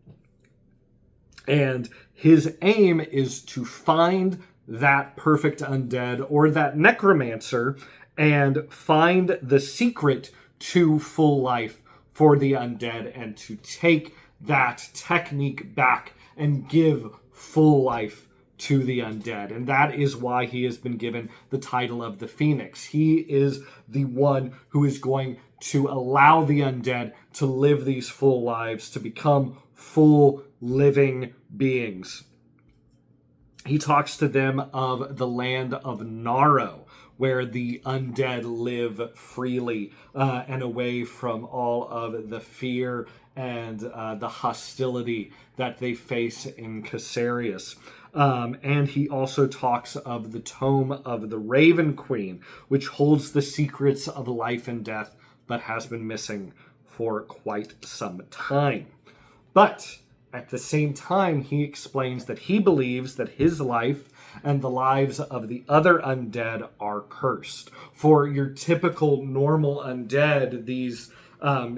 [SPEAKER 1] And his aim is to find that perfect undead or that necromancer and find the secret to full life for the undead and to take that technique back and give full life to the undead. And that is why he has been given the title of the Phoenix. He is the one who is going to allow the undead to live these full lives, to become full living beings. He talks to them of the land of Naro, where the undead live freely and away from all of the fear and the hostility that they face in Caesarius. And he also talks of the Tome of the Raven Queen, which holds the secrets of life and death, but has been missing for quite some time. But at the same time, he explains that he believes that his life and the lives of the other undead are cursed. For your typical normal undead, these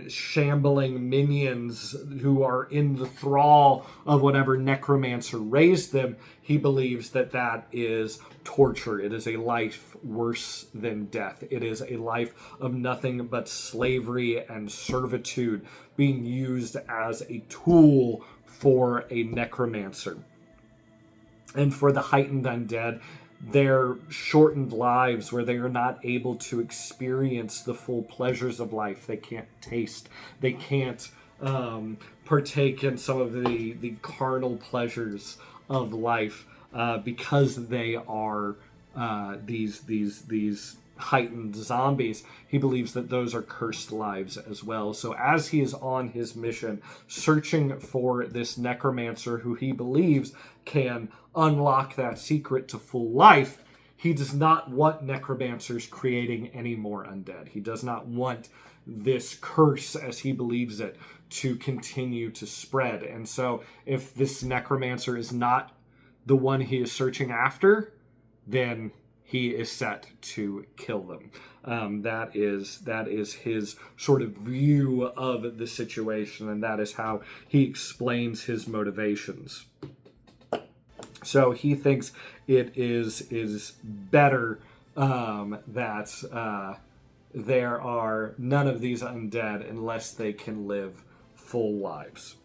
[SPEAKER 1] shambling minions who are in the thrall of whatever necromancer raised them, he believes that that is torture. It is a life worse than death. It is a life of nothing but slavery and servitude being used as a tool for a necromancer. And for the heightened undead, their shortened lives where they are not able to experience the full pleasures of life. They can't taste. They can't partake in some of the carnal pleasures of life because they are these heightened zombies. He believes that those are cursed lives as well. So as he is on his mission, searching for this necromancer who he believes can unlock that secret to full life, he does not want necromancers creating any more undead. He does not want this curse, as he believes it, to continue to spread. And so if this necromancer is not the one he is searching after, then he is set to kill them. That is his sort of view of the situation, and that is how he explains his motivations. So he thinks it is better that there are none of these undead unless they can live full lives.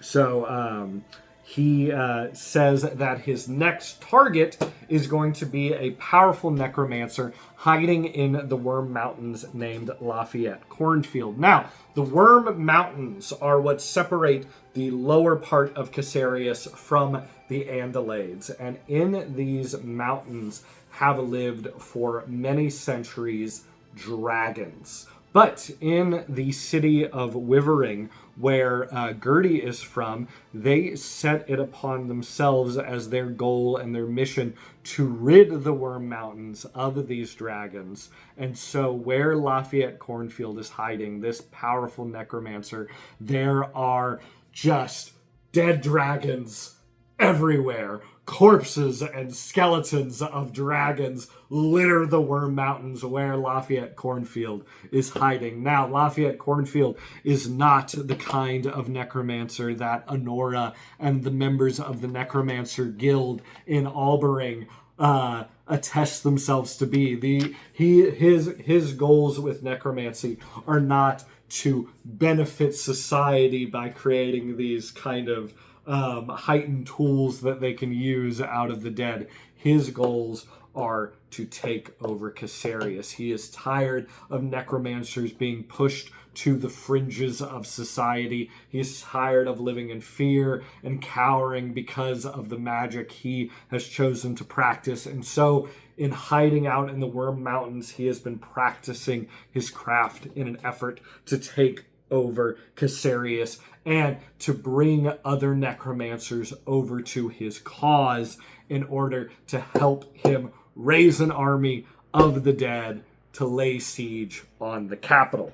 [SPEAKER 1] So he says that his next target is going to be a powerful necromancer hiding in the Worm Mountains named Lafayette Cornfield. Now, the Worm Mountains are what separate the lower part of Caesarius from the Andalades. And in these mountains have lived for many centuries dragons. But in the city of Wivering, where Gertie is from, they set it upon themselves as their goal and their mission to rid the Worm Mountains of these dragons. And so where Lafayette Cornfield is hiding, this powerful necromancer, there are just dead dragons everywhere. Corpses and skeletons of dragons litter the Worm Mountains where Lafayette Cornfield is hiding. Now, Lafayette Cornfield is not the kind of necromancer that Honora and the members of the Necromancer Guild in Albering attest themselves to be. His goals with necromancy are not to benefit society by creating these kind of heightened tools that they can use out of the dead. His goals are to take over Caesarius. He is tired of necromancers being pushed to the fringes of society. He is tired of living in fear and cowering because of the magic he has chosen to practice. And so, in hiding out in the Worm Mountains, he has been practicing his craft in an effort to take over Caesarius and to bring other necromancers over to his cause in order to help him raise an army of the dead to lay siege on the capital.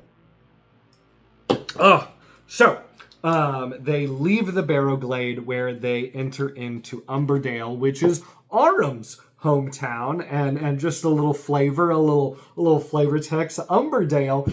[SPEAKER 1] So they leave the Barrowglade where they enter into Umberdale, which is Auram's hometown, and just a little flavor, a little flavor text. Umberdale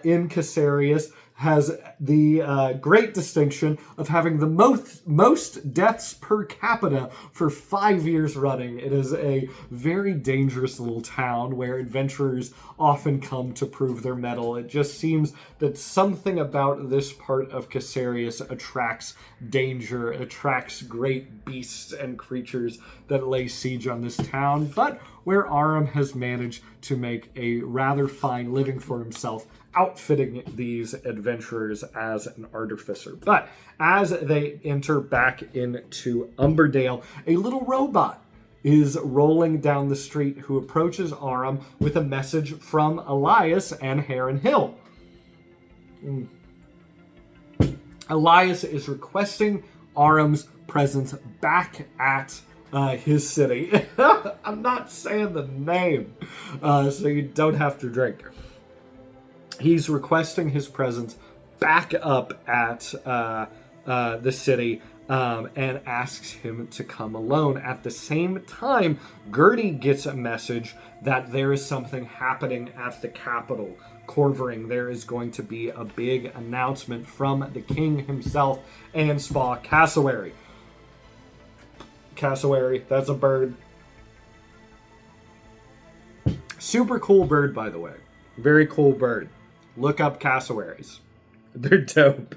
[SPEAKER 1] in Caesarius has the great distinction of having the most deaths per capita for 5 years running. It is a very dangerous little town where adventurers often come to prove their mettle. It just seems that something about this part of Caesarius attracts danger, attracts great beasts and creatures that lay siege on this town, but where Aram has managed to make a rather fine living for himself, outfitting these adventurers as an artificer. But as they enter back into Umberdale, a little robot is rolling down the street who approaches Aram with a message from Elias and Heron Hill. Elias is requesting Aram's presence back at his city. I'm not saying the name, so you don't have to drink. He's requesting his presence back up at the city and asks him to come alone. At the same time, Gertie gets a message that there is something happening at the capital. Corvering, there is going to be a big announcement from the king himself and Spa Cassowary. Cassowary, that's a bird. Super cool bird, by the way. Very cool bird. Look up cassowaries. They're dope.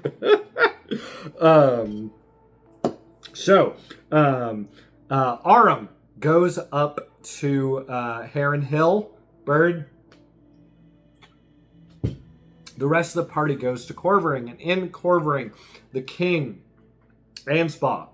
[SPEAKER 1] Aram goes up to Heron Hill. Bird. The rest of the party goes to Corvering. And in Corvering, the king, Anspa,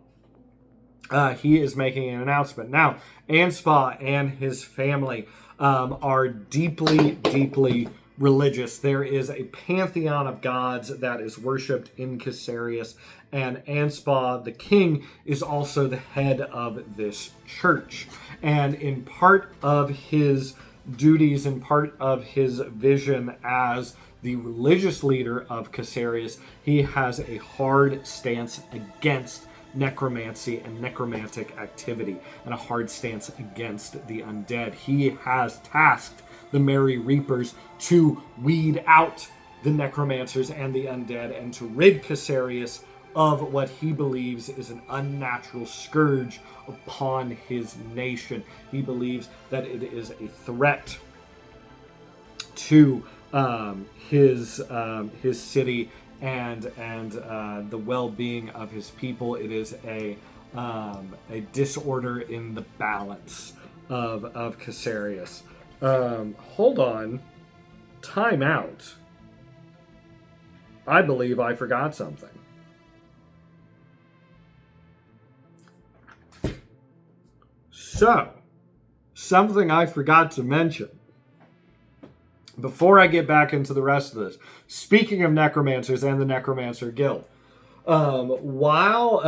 [SPEAKER 1] he is making an announcement. Now, Anspa and his family are deeply, deeply religious. There is a pantheon of gods that is worshipped in Caesarius, and Anspa, the king, is also the head of this church. And in part of his duties, in part of his vision as the religious leader of Caesarius, he has a hard stance against necromancy and necromantic activity, and a hard stance against the undead. He has tasked the Merry Reapers to weed out the necromancers and the undead and to rid Caesarius of what he believes is an unnatural scourge upon his nation. He believes that it is a threat to his city and the well-being of his people. It is a disorder in the balance of Caesarius. Hold on. Time out. I believe I forgot something. So, something I forgot to mention. Before I get back into the rest of this, speaking of necromancers and the Necromancer Guild, while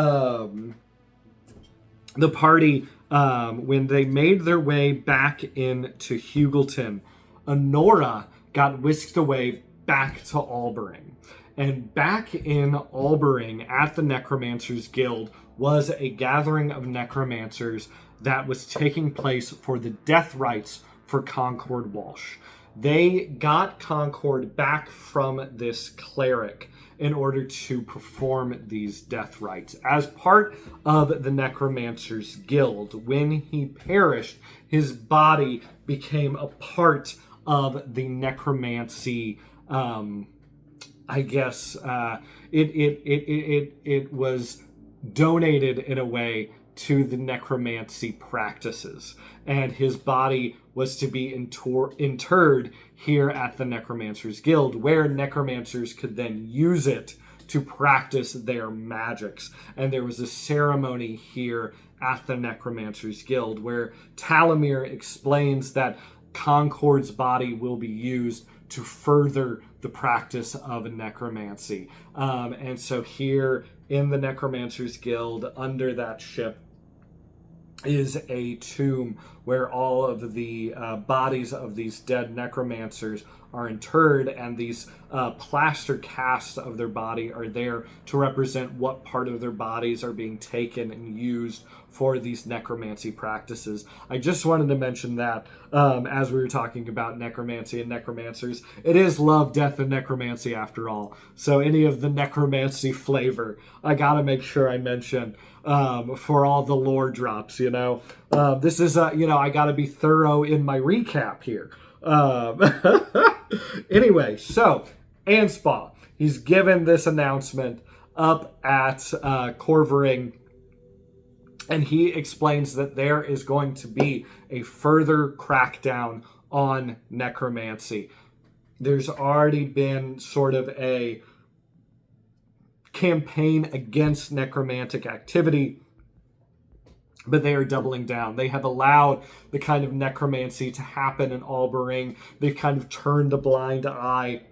[SPEAKER 1] the party, when they made their way back into Hugleton, Honora got whisked away back to Albering. And back in Albering, at the Necromancers Guild, was a gathering of necromancers that was taking place for the death rites for Concord Walsh. They got Concord back from this cleric in order to perform these death rites. As part of the Necromancers Guild, when he perished, his body became a part of the necromancy. It was donated in a way to the necromancy practices, and his body was to be interred here at the Necromancers Guild, where necromancers could then use it to practice their magics. And there was a ceremony here at the Necromancers Guild where Talamir explains that Concord's body will be used to further the practice of necromancy. And so here in the Necromancers Guild, under that ship, is a tomb where all of the bodies of these dead necromancers are interred, and these plaster casts of their body are there to represent what part of their bodies are being taken and used for these necromancy practices. I just wanted to mention that as we were talking about necromancy and necromancers. It is love, death, and necromancy after all. So any of the necromancy flavor, I gotta make sure I mention for all the lore drops, This is, I gotta be thorough in my recap here. Anyway, so Anspaw, he's given this announcement up at Corvering, and he explains that there is going to be a further crackdown on necromancy. There's already been sort of a campaign against necromantic activity, but they are doubling down. They have allowed the kind of necromancy to happen in Albering. They've kind of turned a blind eye,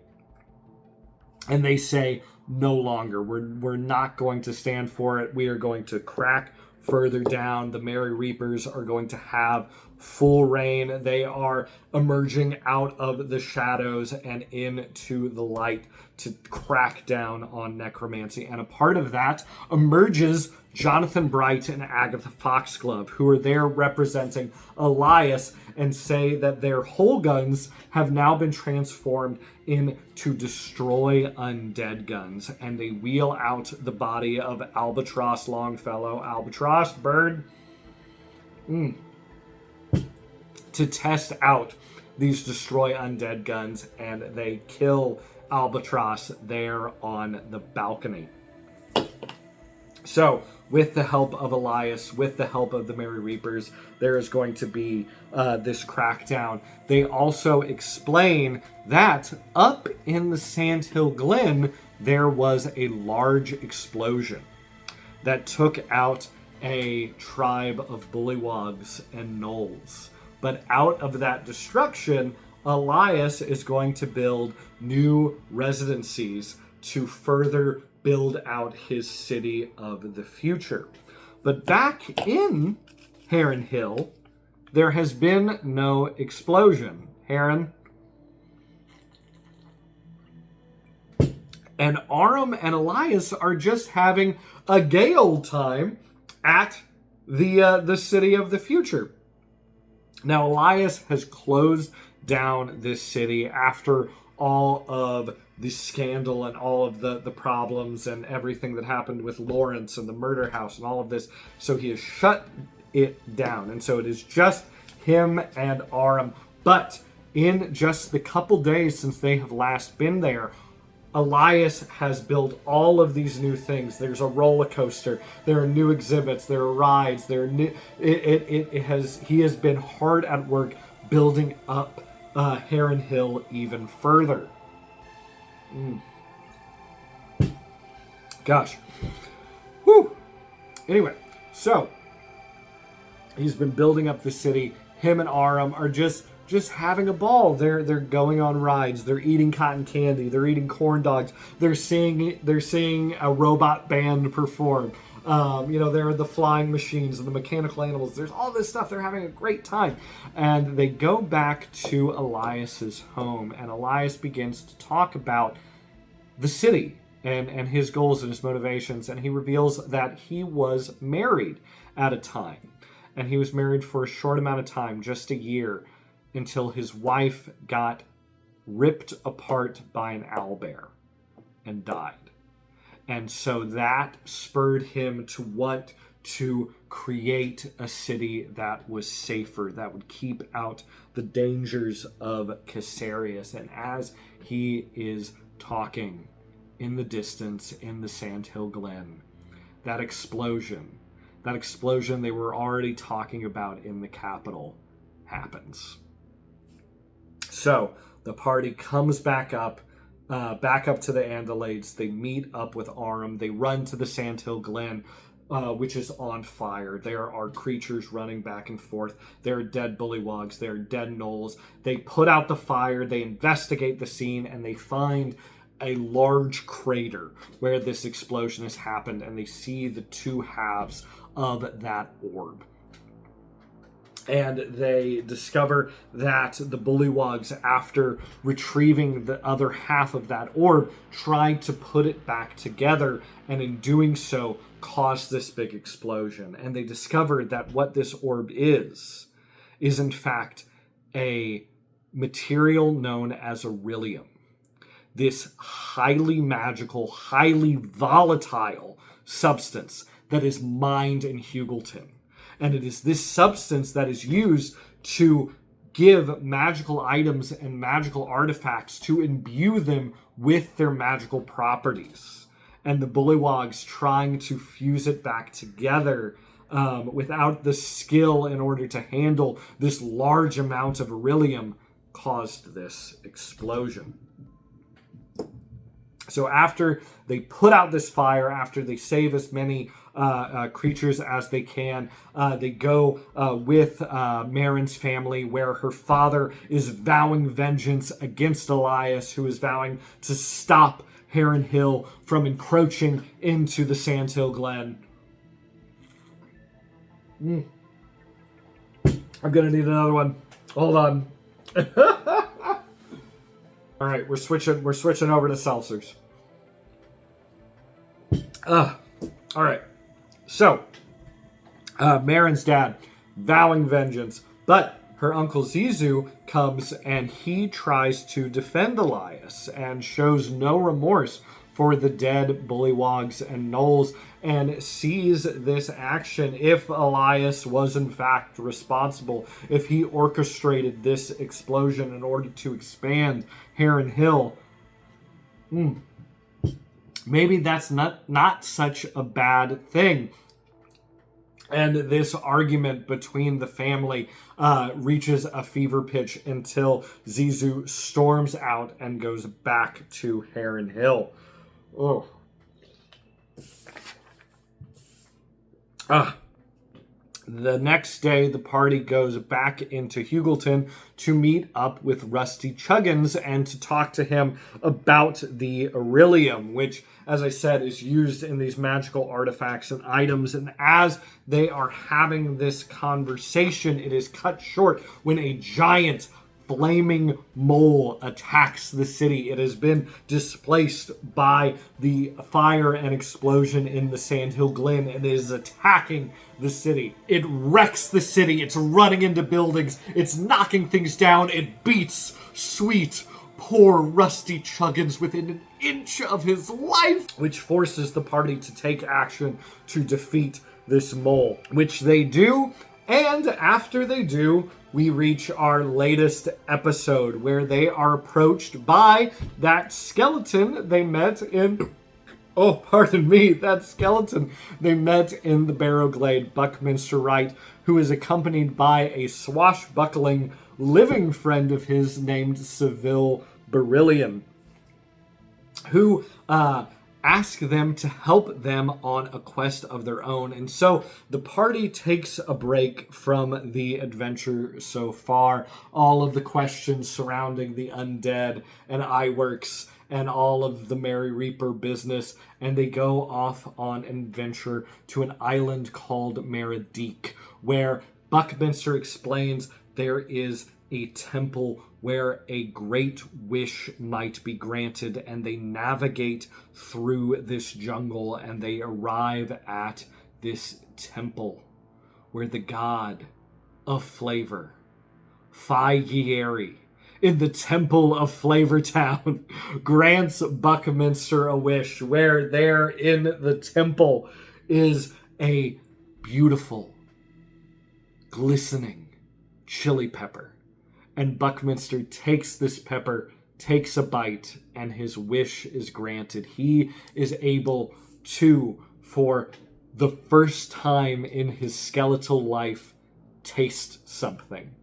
[SPEAKER 1] and they say, no longer. We're not going to stand for it. We are going to crack further down. The Merry Reapers are going to have full reign. They are emerging out of the shadows and into the light to crack down on necromancy. And a part of that emerges Jonathan Bright and Agatha Foxglove, who are there representing Elias, and say that their whole guns have now been transformed into destroy undead guns. And they wheel out the body of Albatross Longfellow, Albatross bird, to test out these destroy undead guns, and they kill Albatross there on the balcony. So, with the help of Elias, with the help of the Merry Reapers, there is going to be this crackdown. They also explain that up in the Sandhill Glen, there was a large explosion that took out a tribe of bullywogs and gnolls. But out of that destruction, Elias is going to build new residencies to further build out his city of the future. But back in Heron Hill, there has been no explosion. Heron. And Aram and Elias are just having a gay old time at the city of the future. Now, Elias has closed down this city after all of the scandal and all of the problems and everything that happened with Lawrence and the murder house and all of this. So he has shut it down. And so it is just him and Aram. But in just the couple days since they have last been there, Elias has built all of these new things. There's a roller coaster. There are new exhibits. There are rides. There are new. He has been hard at work building up Heron Hill even further. Gosh. Whew. Anyway, so he's been building up the city. Him and Aram are just having a ball. They're going on rides. They're eating cotton candy. They're eating corn dogs. They're seeing a robot band perform. There are the flying machines and the mechanical animals. There's all this stuff. They're having a great time. And they go back to Elias's home, and Elias begins to talk about the city and his goals and his motivations. And he reveals that he was married at a time. And he was married for a short amount of time, just a year, until his wife got ripped apart by an owlbear and died. And so that spurred him to want to create a city that was safer, that would keep out the dangers of Caesarius. And as he is talking in the distance in the Sandhill Glen, that explosion they were already talking about in the capital happens. So the party comes back up to the Andalades. They meet up with Aram. They run to the Sandhill Glen, which is on fire. There are creatures running back and forth. There are dead bullywogs. There are dead gnolls. They put out the fire. They investigate the scene, and they find a large crater where this explosion has happened, and they see the two halves of that orb. And they discover that the Bullywogs, after retrieving the other half of that orb, tried to put it back together, and in doing so, caused this big explosion. And they discovered that what this orb is in fact a material known as beryllium. This highly magical, highly volatile substance that is mined in Hugelton. And it is this substance that is used to give magical items and magical artifacts, to imbue them with their magical properties. And the Bullywogs trying to fuse it back together without the skill in order to handle this large amount of beryllium caused this explosion. So after they put out this fire, after they save as many creatures as they can, they go with Marin's family, where her father is vowing vengeance against Elias, who is vowing to stop Heron Hill from encroaching into the Sandhill Glen. I'm gonna need another one. Hold on. All right, we're switching over to seltzers. All right. So, Marin's dad vowing vengeance, but her uncle Zizu comes and he tries to defend Elias and shows no remorse for the dead Bullywogs and Gnolls, and sees this action, if Elias was in fact responsible, if he orchestrated this explosion in order to expand Heron Hill, maybe that's not such a bad thing. And this argument between the family reaches a fever pitch until Zizu storms out and goes back to Heron Hill. Oh. The next day, the party goes back into Hugelton to meet up with Rusty Chuggins and to talk to him about the beryllium, which, as I said, is used in these magical artifacts and items. And as they are having this conversation, it is cut short when a giant flaming mole attacks the city. It has been displaced by the fire and explosion in the Sandhill Glen and is attacking the city. It wrecks the city. It's running into buildings. It's knocking things down. It beats sweet, poor Rusty Chuggins within an inch of his life, which forces the party to take action to defeat this mole, which they do. And after they do, we reach our latest episode, where they are approached by that skeleton they met in... Oh, pardon me, that skeleton they met in the Barrowglade, Buckminster Wright, who is accompanied by a swashbuckling living friend of his named Seville Beryllium, who ask them to help them on a quest of their own. And so the party takes a break from the adventure so far. All of the questions surrounding the undead and Iwerks and all of the Merry Reaper business, and they go off on an adventure to an island called Meridique, where Buckminster explains there is a temple where a great wish might be granted, and they navigate through this jungle and they arrive at this temple where the god of flavor, Faigieri, in the Temple of Flavor Town, grants Buckminster a wish, where there in the temple is a beautiful, glistening chili pepper. And Buckminster takes this pepper, takes a bite, and his wish is granted. He is able to, for the first time in his skeletal life, taste something.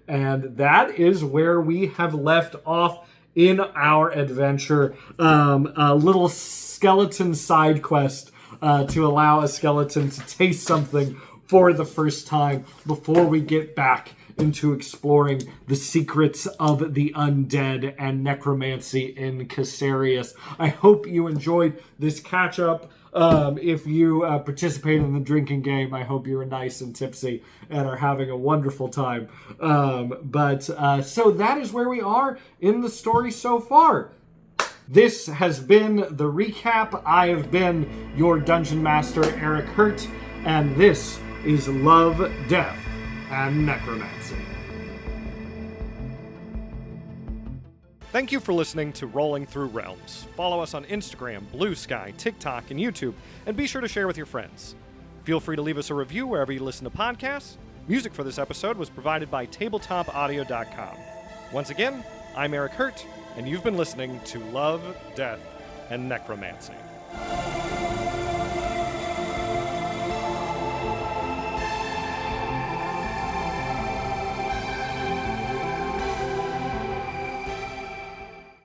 [SPEAKER 1] And that is where we have left off in our adventure. A little skeleton side quest to allow a skeleton to taste something for the first time before we get back into exploring the secrets of the undead and necromancy in Caesarius. I hope you enjoyed this catch-up. If you participated in the drinking game, I hope you were nice and tipsy and are having a wonderful time. So that is where we are in the story so far. This has been the recap. I have been your Dungeon Master, Erik Hurt, and this is Love, Death, and Necromancy. Thank you for listening to Rolling Through Realms. Follow us on Instagram, Blue Sky, TikTok, and YouTube, and be sure to share with your friends. Feel free to leave us a review wherever you listen to podcasts. Music for this episode was provided by tabletopaudio.com. Once again, I'm Erik Hurt, and you've been listening to Love, Death, and Necromancy.